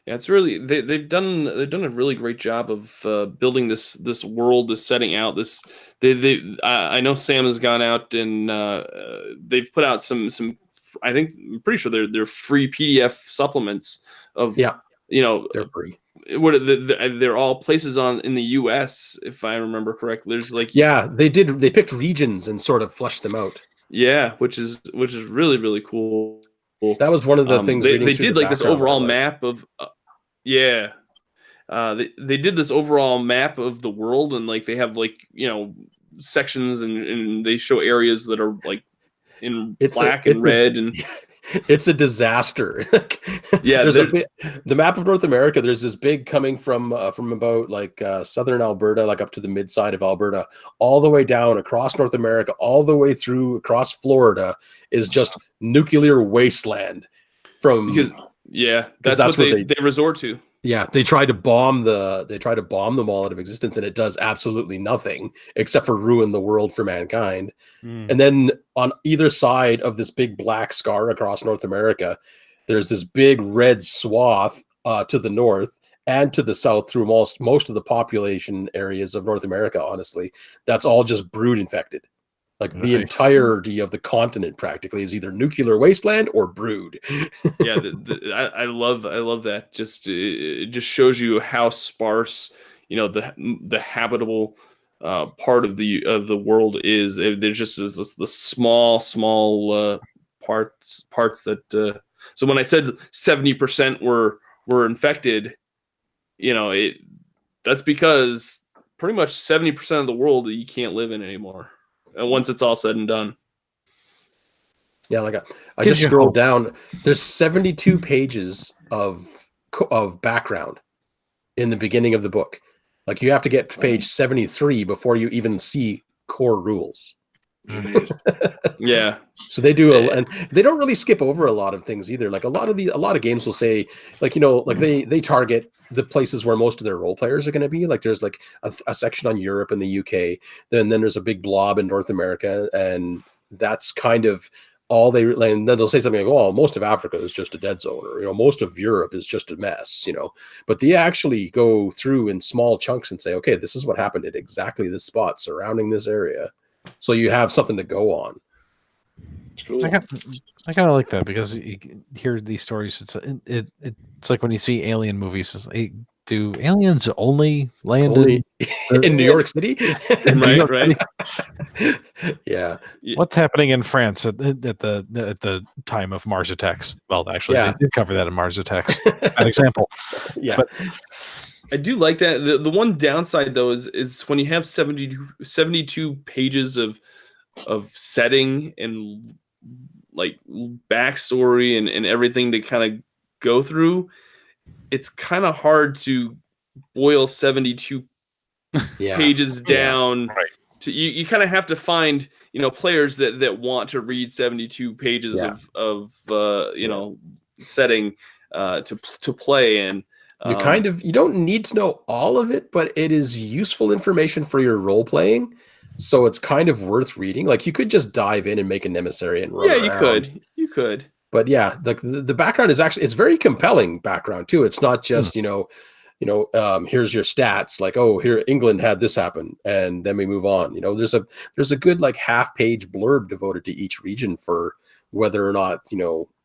Yeah, it's really they've done a really great job of building this world, this setting out. I know Sam has gone out and they've put out some. I think I'm pretty sure they're free PDF supplements of they're free. They're all places in the U.S. if I remember correctly. There's like they picked regions and sort of fleshed them out. Yeah, which is really really cool. That was one of the things they did like this overall map of. They did this overall map of the world, and like they have like sections, and they show areas that are like in black and red, and it's a disaster. Yeah, the map of North America. There's this big coming from about like southern Alberta, like up to the mid side of Alberta, all the way down across North America, all the way through across Florida is just nuclear wasteland. That's what they resort to. Yeah, they try to bomb them all out of existence, and it does absolutely nothing except for ruin the world for mankind. And then on either side of this big black scar across North America, there's this big red swath to the north and to the south through most of the population areas of North America. Honestly, that's all just brood infected. Like the entirety of the continent practically is either nuclear wasteland or brood. Yeah, I love that. It just shows you how sparse the habitable part of the world is. There's just the small parts that. So when I said 70% were infected, that's because pretty much 70% of the world that you can't live in anymore. Once it's all said and done. Yeah, like I just scrolled down. There's 72 pages of background in the beginning of the book. Like you have to get to page 73 before you even see core rules. Yeah. So they do and they don't really skip over a lot of things either. Like a lot of games will say, like, they target the places where most of their role players are going to be. Like there's like a section on Europe and the UK, then there's a big blob in North America, and that's kind of all they. And then they'll say something like, "Oh, most of Africa is just a dead zone," or most of Europe is just a mess, But they actually go through in small chunks and say, "Okay, this is what happened at exactly this spot surrounding this area," so you have something to go on. Cool. I kind of like that because you hear these stories. It's like when you see alien movies. It's like, do aliens only land in New York City? Right. Yeah. What's happening in France at the time of Mars attacks? Well, actually, they did cover that in Mars attacks. An example. Yeah. But I do like that. The one downside though is when you have 72 pages of setting and like backstory and everything to kind of go through, it's kind of hard to boil 72 pages down. Right. To, you kind of have to find players that want to read 72 pages of setting to play in. You don't need to know all of it, but it is useful information for your role playing. So it's kind of worth reading. Like you could just dive in and make an emissary and run around. You could. But yeah, the background is it's very compelling background too. It's not just here's your stats. Like, oh, here England had this happen, and then we move on. There's a good like half-page blurb devoted to each region for whether or not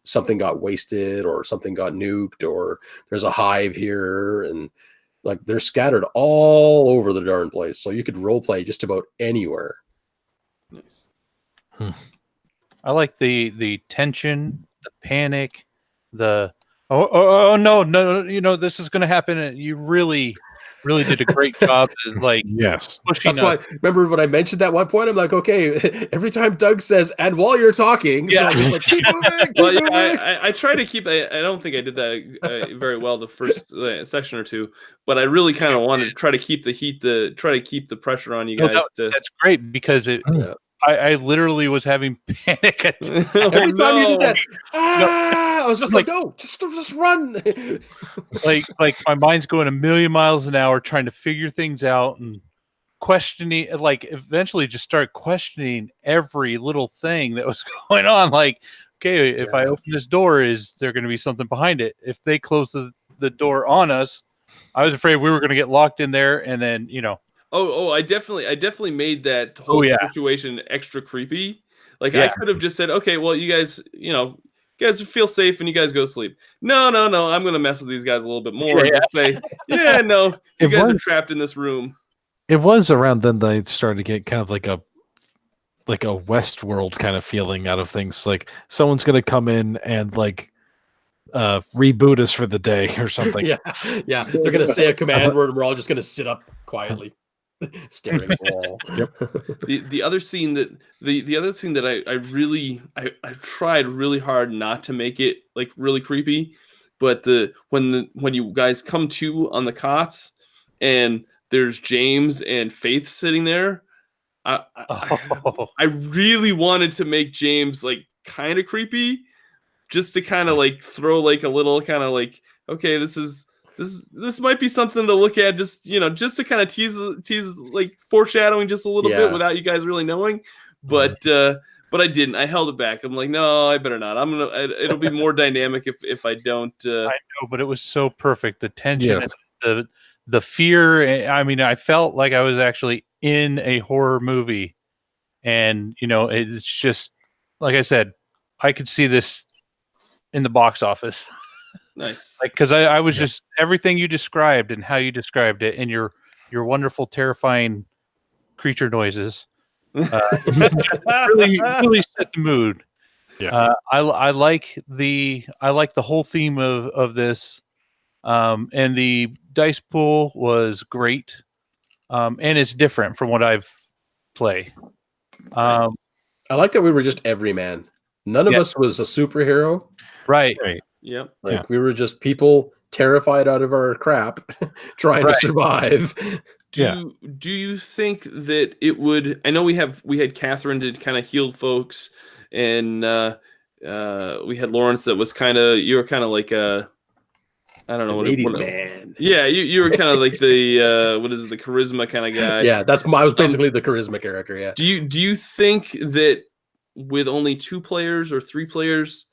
something got wasted or something got nuked or there's a hive here, and like they're scattered all over the darn place. So you could role play just about anywhere. Nice. I like the tension, the panic, the no, this is going to happen. And you really did a great job. Like, yes, that's why. Remember when I mentioned that one point? I'm like, okay. Every time Doug says, "And while you're talking," so I'm like, keep moving. I try to keep. I don't think I did that very well the first section or two, but I really kind of wanted to try to keep the pressure on you guys. That's great because I literally was having panic every time you did that. I was just like, no, just run. like my mind's going a million miles an hour trying to figure things out and questioning, like eventually just start questioning every little thing that was going on. Like, okay, if I open this door, is there going to be something behind it? If they close the the door on us, I was afraid we were going to get locked in there, and then I definitely made that whole situation extra creepy. Like I could have just said, okay, well, you guys, you guys feel safe and you guys go sleep. No, I'm gonna mess with these guys a little bit more. And say, no, you guys are trapped in this room. It was around then they started to get kind of like a Westworld kind of feeling out of things. Like someone's gonna come in and like reboot us for the day or something. yeah. They're gonna say a command word and we're all just gonna sit up quietly. Staring at the wall. The other scene that I tried really hard not to make it like really creepy, but when you guys come to on the cots and there's James and Faith sitting there, I really wanted to make James like kind of creepy, just to kind of like throw like a little kind of like, okay, this might be something to look at, just just to kind of tease like foreshadowing just a little bit without you guys really knowing. But I didn't. I held it back. I'm like, no, I better not. It'll be more dynamic if I don't. I know, but it was so perfect. The tension, and the fear. I mean, I felt like I was actually in a horror movie, and it's just like I said, I could see this in the box office. Nice. Like, because I was just everything you described and how you described it and your wonderful, terrifying creature noises really set the mood. Yeah. I like the whole theme of this, and the dice pool was great, and it's different from what I've played. I like that we were just everyman. None of us was a superhero. Right. Yep. Like we were just people terrified out of our crap, trying to survive. Do you think that it would? I know we had Catherine to kind of heal folks, and we had Lawrence that was you were kind of like a, I don't know, ladies man. Yeah, you were kind of like the what is it, the charisma kind of guy. Yeah, I was basically the charisma character. Yeah. Do you think that with only 2 players or 3 players,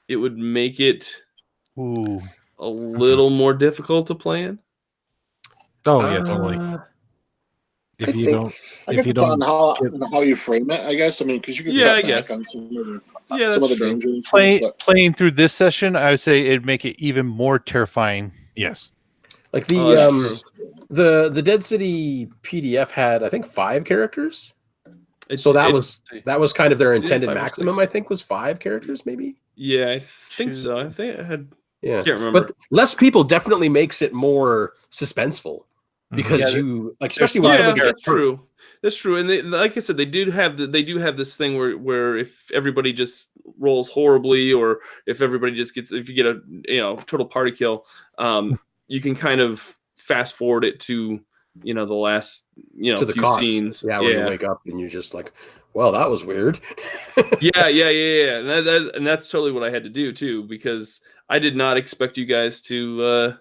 it would make it a little more difficult to play in? Oh yeah, totally. I guess it's on how you frame it, I guess. I mean, because you can cut back on some of the dangers. Playing through this session, I would say it'd make it even more terrifying. Yes. Like the Dead City PDF had, I think, 5 characters. That was kind of their intended maximum. I think was 5 characters, maybe. Yeah, I think so. I think I had. Yeah, I can't remember. But less people definitely makes it more suspenseful because you like, especially when somebody gets true. That's true, and like I said, they do have this thing where if everybody just rolls horribly, or if everybody just if you get a total party kill, you can kind of fast forward it to the last to the few scenes. Yeah, where you wake up and you're just like, well, that was weird. yeah. And that's totally what I had to do too, because I did not expect you guys to.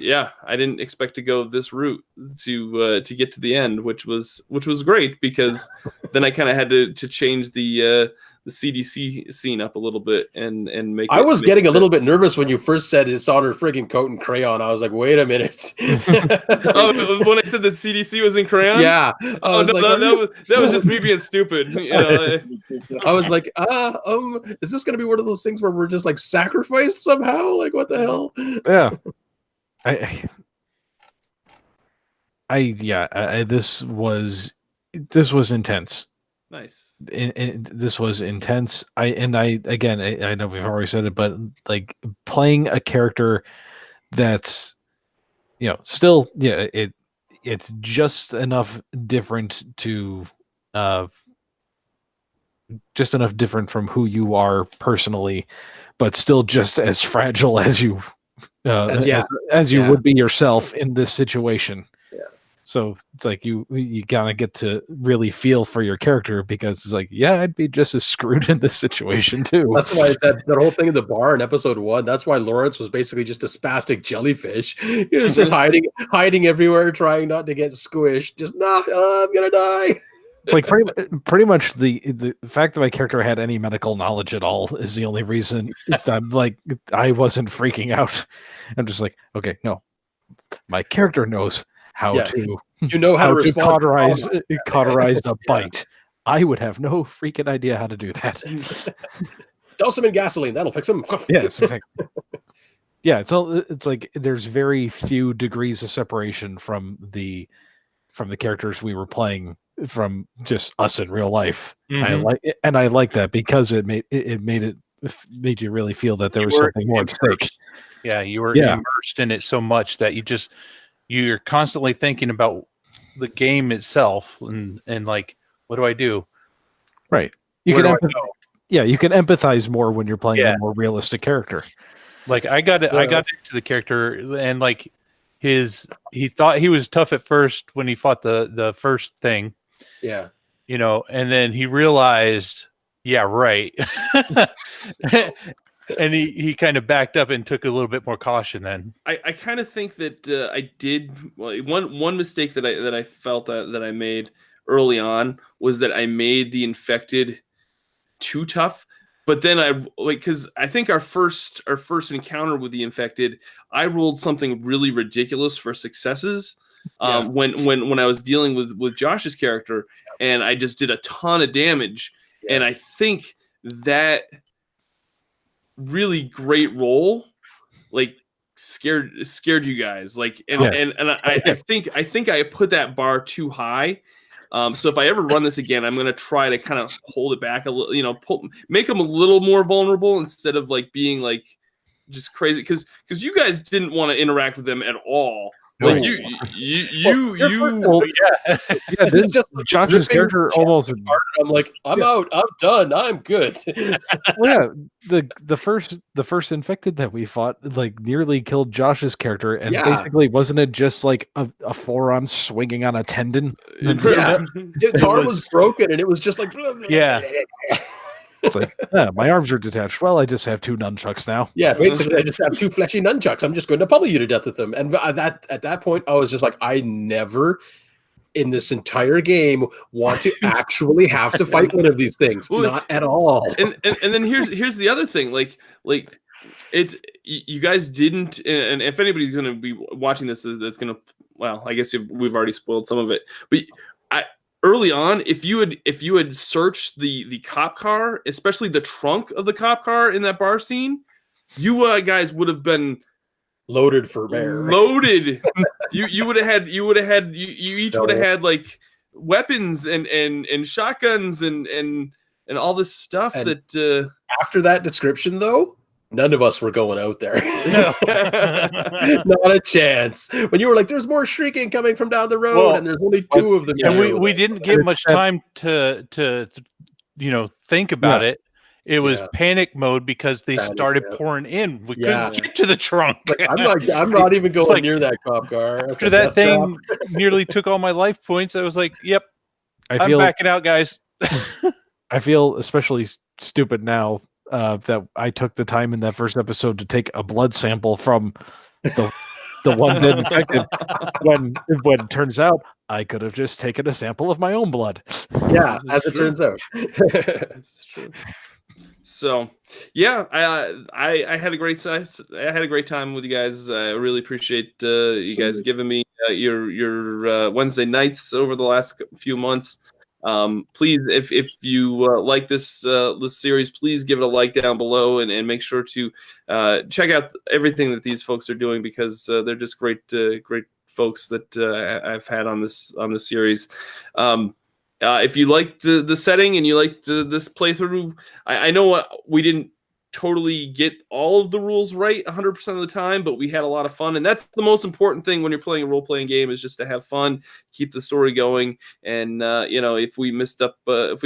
I didn't expect to go this route to get to the end, which was great, because then I kind of had to change the CDC scene up a little bit and make. I was getting a little bit nervous when you first said it's on her friggin' coat and crayon. I was like, wait a minute. Oh, when I said the CDC was in crayon? Yeah. That was just me being stupid. I was like, is this gonna be one of those things where we're just like sacrificed somehow? Like, what the hell? Yeah. This was intense. Nice. This was intense. I know we've already said it, but like playing a character that's still it's just enough different to just enough different from who you are personally, but still just as fragile as you as you would be yourself in this situation. Yeah. So it's like you gotta get to really feel for your character, because it's like, I'd be just as screwed in this situation too. That's why that whole thing in the bar in episode 1. That's why Lawrence was basically just a spastic jellyfish. He was just hiding everywhere, trying not to get squished. Just I'm gonna die. It's like pretty much the fact that my character had any medical knowledge at all is the only reason I'm like I wasn't freaking out. I'm just like, okay, no, my character knows how to how to respond cauterize a bite. I would have no freaking idea how to do that. Douse him in gasoline, that'll fix him. Yes, exactly. Yeah, it's like there's very few degrees of separation from the characters we were playing from just us in real life. Mm-hmm. I like that because it made you really feel that there was something more at stake. Yeah, you were immersed in it so much that you're constantly thinking about the game itself and like, what do I do? Right. You can empathize more when you're playing a more realistic character. Like I got into the character and like he thought he was tough at first when he fought the first thing. Yeah. And then he realized, yeah, right. And he kind of backed up and took a little bit more caution then. I kind of think that I did one mistake that I felt that I made early on was that I made the infected too tough. But then because I think our first encounter with the infected, I rolled something really ridiculous for successes when I was dealing with Josh's character, and I just did a ton of damage. Yeah. And I think that really great roll, like scared you guys. Like, I think I put that bar too high. So if I ever run this again, I'm going to try to kind of hold it back a little, make them a little more vulnerable instead of like being like just crazy. Cause you guys didn't want to interact with them at all. Like this is just Josh's character almost. I'm like, I'm out. I'm done. I'm good. Well, yeah, the first infected that we fought like nearly killed Josh's character, and basically wasn't it just like a forearm swinging on a tendon? His arm was broken, and it was just like It's like, my arms are detached. Well, I just have 2 nunchucks now. Yeah, basically, I just have 2 fleshy nunchucks. I'm just going to pummel you to death with them. And at that point, I was just like, I never in this entire game want to actually have to fight one of these things. Not at all. And then here's the other thing. Like it's you guys didn't. And if anybody's going to be watching this, that's going to. Well, I guess we've already spoiled some of it, but early on, if you had searched the cop car, especially the trunk of the cop car in that bar scene, you guys would have been loaded for bear. Loaded. you each would have had like weapons and shotguns and all this stuff. And that after that description though, none of us were going out there. No. Not a chance. When you were like, there's more shrieking coming from down the road, and there's only 2 of them. And we didn't get much time to think about it. It was panic mode because they started pouring in. We couldn't get to the trunk. I'm not even going near that cop car. After that thing nearly took all my life points, I was like, yep, I'm backing out, guys. I feel especially stupid now that I took the time in that first episode to take a blood sample from the one that infected when it turns out I could have just taken a sample of my own blood. Yeah, as it turns out. That's true. So, yeah, I had a great time with you guys. I really appreciate you guys giving me your Wednesday nights over the last few months. Please, if you like this series, please give it a like down below and make sure to check out everything that these folks are doing, because they're just great folks that I've had on this series. If you liked the setting and you liked this playthrough, I know we didn't totally get all of the rules right 100% of the time, but we had a lot of fun, and that's the most important thing when you're playing a role-playing game, is just to have fun, keep the story going, and if we messed up a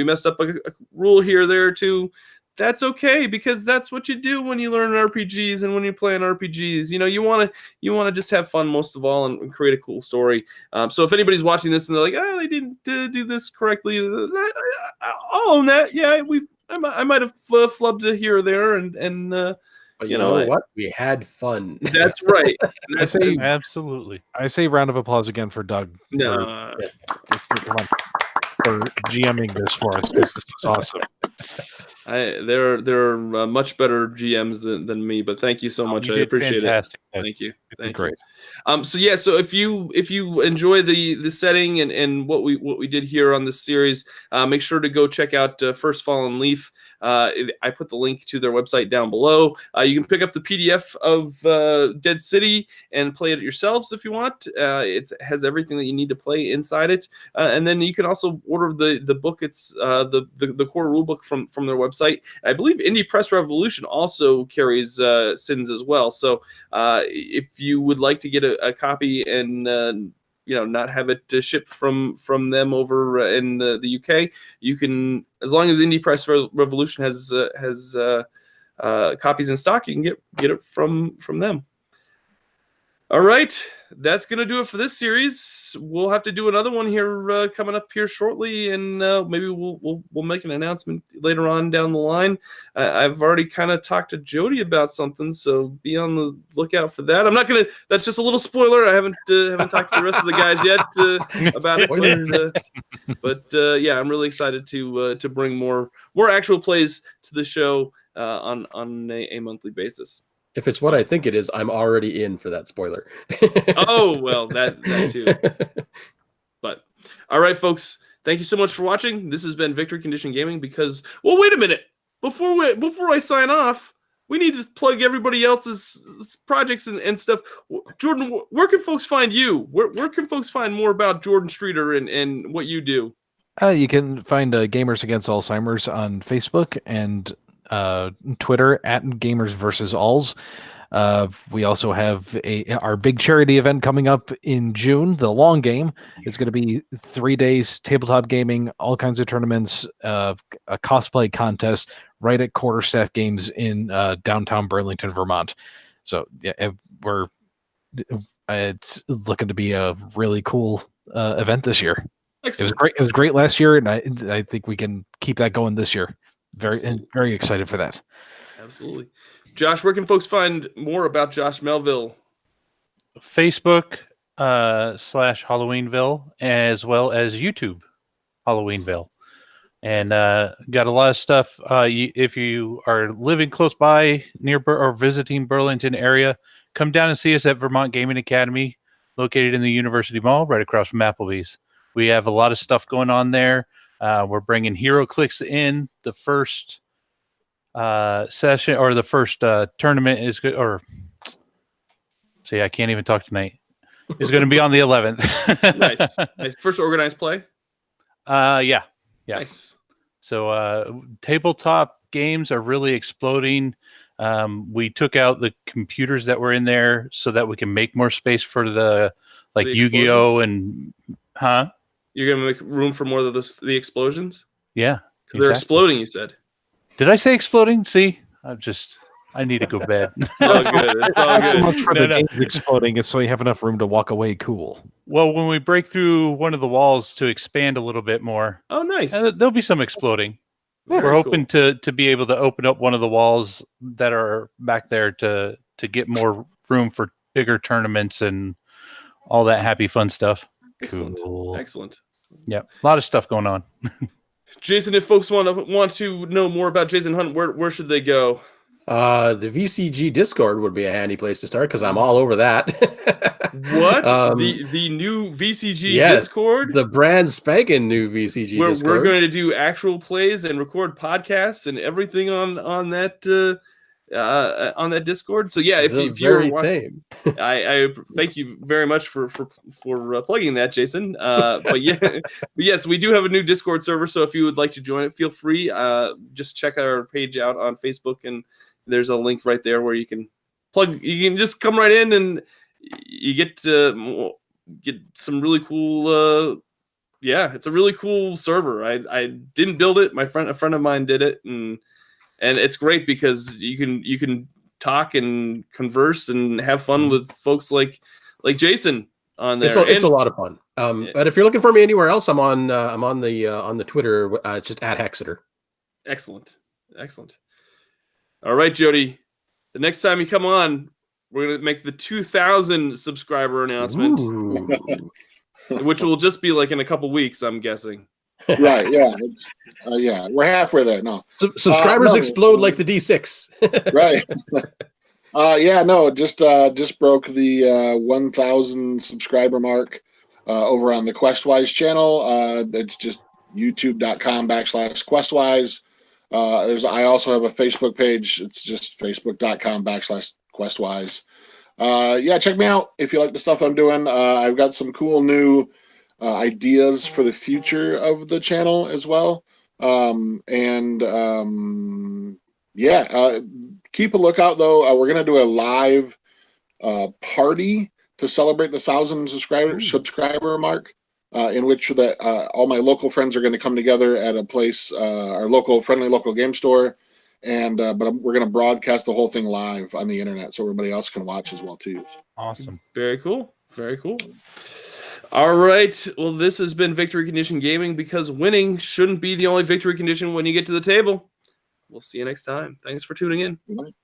rule here or there or two, that's okay, because that's what you do when you learn RPGs and when you're playing RPGs. You want to just have fun most of all and create a cool story. So if anybody's watching this and they're like, they didn't do this correctly, I'll own that. Yeah, I might have flubbed it here or there, and but you know what? We had fun. That's right. I say absolutely. I say round of applause again for Doug. No, come on. for GMing this for us because this was awesome. There are much better GMs than me, but thank you so much. I appreciate it. Thank you. Great. So if you enjoy the setting and what we did here on this series, make sure to go check out First Fallen Leaf. I put the link to their website down below. You can pick up the PDF of Dead City and play it yourselves if you want. It has everything that you need to play inside it, and then you can also order the book. It's the core rulebook from their website. I believe Indie Press Revolution also carries Sins as well. So if you would like to get a copy and not have it shipped from them over in the UK, you can, as long as Indie Press Revolution has copies in stock, you can get it from them. All right, that's gonna do it for this series. We'll have to do another one here coming up here shortly, and maybe we'll make an announcement later on down the line. I've already kind of talked to Jodie about something, so be on the lookout for that. I'm not gonna. That's just a little spoiler. I haven't talked to the rest of the guys yet about it, but yeah, I'm really excited to bring more actual plays to the show on a monthly basis. If it's what I think it is, I'm already in for that spoiler. Oh, well, that too. But all right, folks, thank you so much for watching. This has been Victory Condition Gaming. Because, well, wait a minute. Before I sign off, we need to plug everybody else's projects and stuff. Jordan, where can folks find you? Where can folks find more about Jordan Streeter and what you do? You can find Gamers Against Alzheimer's on Facebook and Twitter at Gamers vs. Alls. We also have our big charity event coming up in June. The long game is going to be 3 days tabletop gaming, all kinds of tournaments, a cosplay contest right at Quarterstaff Games in downtown Burlington, Vermont. So yeah, it's looking to be a really cool event this year. Excellent. It was great last year, and I think we can keep that going this year. Very excited for that. Absolutely. Josh, where can folks find more about Josh Melville? Facebook / Halloweenville, as well as YouTube Halloweenville. And got a lot of stuff. If you are living close by near or visiting Burlington area, come down and see us at Vermont Gaming Academy, located in the University Mall, right across from Applebee's. We have a lot of stuff going on there. We're bringing Hero Clicks in. The first session or the first tournament is good. Or see, I can't even talk tonight. Is going to be on the 11th. Nice. First organized play. Yeah. Nice. So tabletop games are really exploding. We took out the computers that were in there so that we can make more space for the Yu-Gi-Oh and You're gonna make room for more of the explosions? Yeah. Exactly. They're exploding, you said. Did I say exploding? See? I need to go to bed. It's all good. It's all good. So much for the game exploding. It's so you have enough room to walk away cool. Well, when we break through one of the walls to expand a little bit more. Oh, nice. There'll be some exploding. We're hoping to be able to open up one of the walls that are back there to get more room for bigger tournaments and all that happy fun stuff. Excellent. Cool. Excellent. Yeah, a lot of stuff going on. Jason, if folks want to know more about Jason Hunt, where should they go? The VCG Discord would be a handy place to start because I'm all over that. What? The new VCG Discord? The brand spanking new VCG Discord. We're going to do actual plays and record podcasts and everything on that Discord. So yeah, if you're watching, I thank you very much for plugging that, Jason. But yes, we do have a new Discord server. So if you would like to join it, feel free. Just check our page out on Facebook, and there's a link right there where you can plug. You can just come right in, and you get some really cool. It's a really cool server. I didn't build it. A friend of mine did it, and it's great because you can talk and converse and have fun with folks like Jason on there. It's a lot of fun. But if you're looking for me anywhere else, I'm on the Twitter, just at Hexeter. Excellent. All right, Jodie. The next time you come on, we're gonna make the 2,000 subscriber announcement, which will just be like in a couple weeks, I'm guessing. Right? Yeah, it's yeah, we're halfway there. No, Subscribers no. explode like the D6. Right. Yeah, no, just broke the 1,000 subscriber mark over on the Questwise channel. It's just youtube.com/Questwise. I also have a Facebook page. It's just facebook.com/Questwise. Yeah, check me out if you like the stuff I'm doing. I've got some cool new ideas for the future of the channel as well. Yeah, keep a lookout though. We're gonna do a live party to celebrate the 1,000 subscriber mark, in which all my local friends are going to come together at a place, our friendly local game store, and but we're going to broadcast the whole thing live on the internet so everybody else can watch as well too. Awesome. Very cool. Very cool. All right. Well, this has been Victory Condition Gaming, because winning shouldn't be the only victory condition when you get to the table. We'll see you next time. Thanks for tuning in. Good night.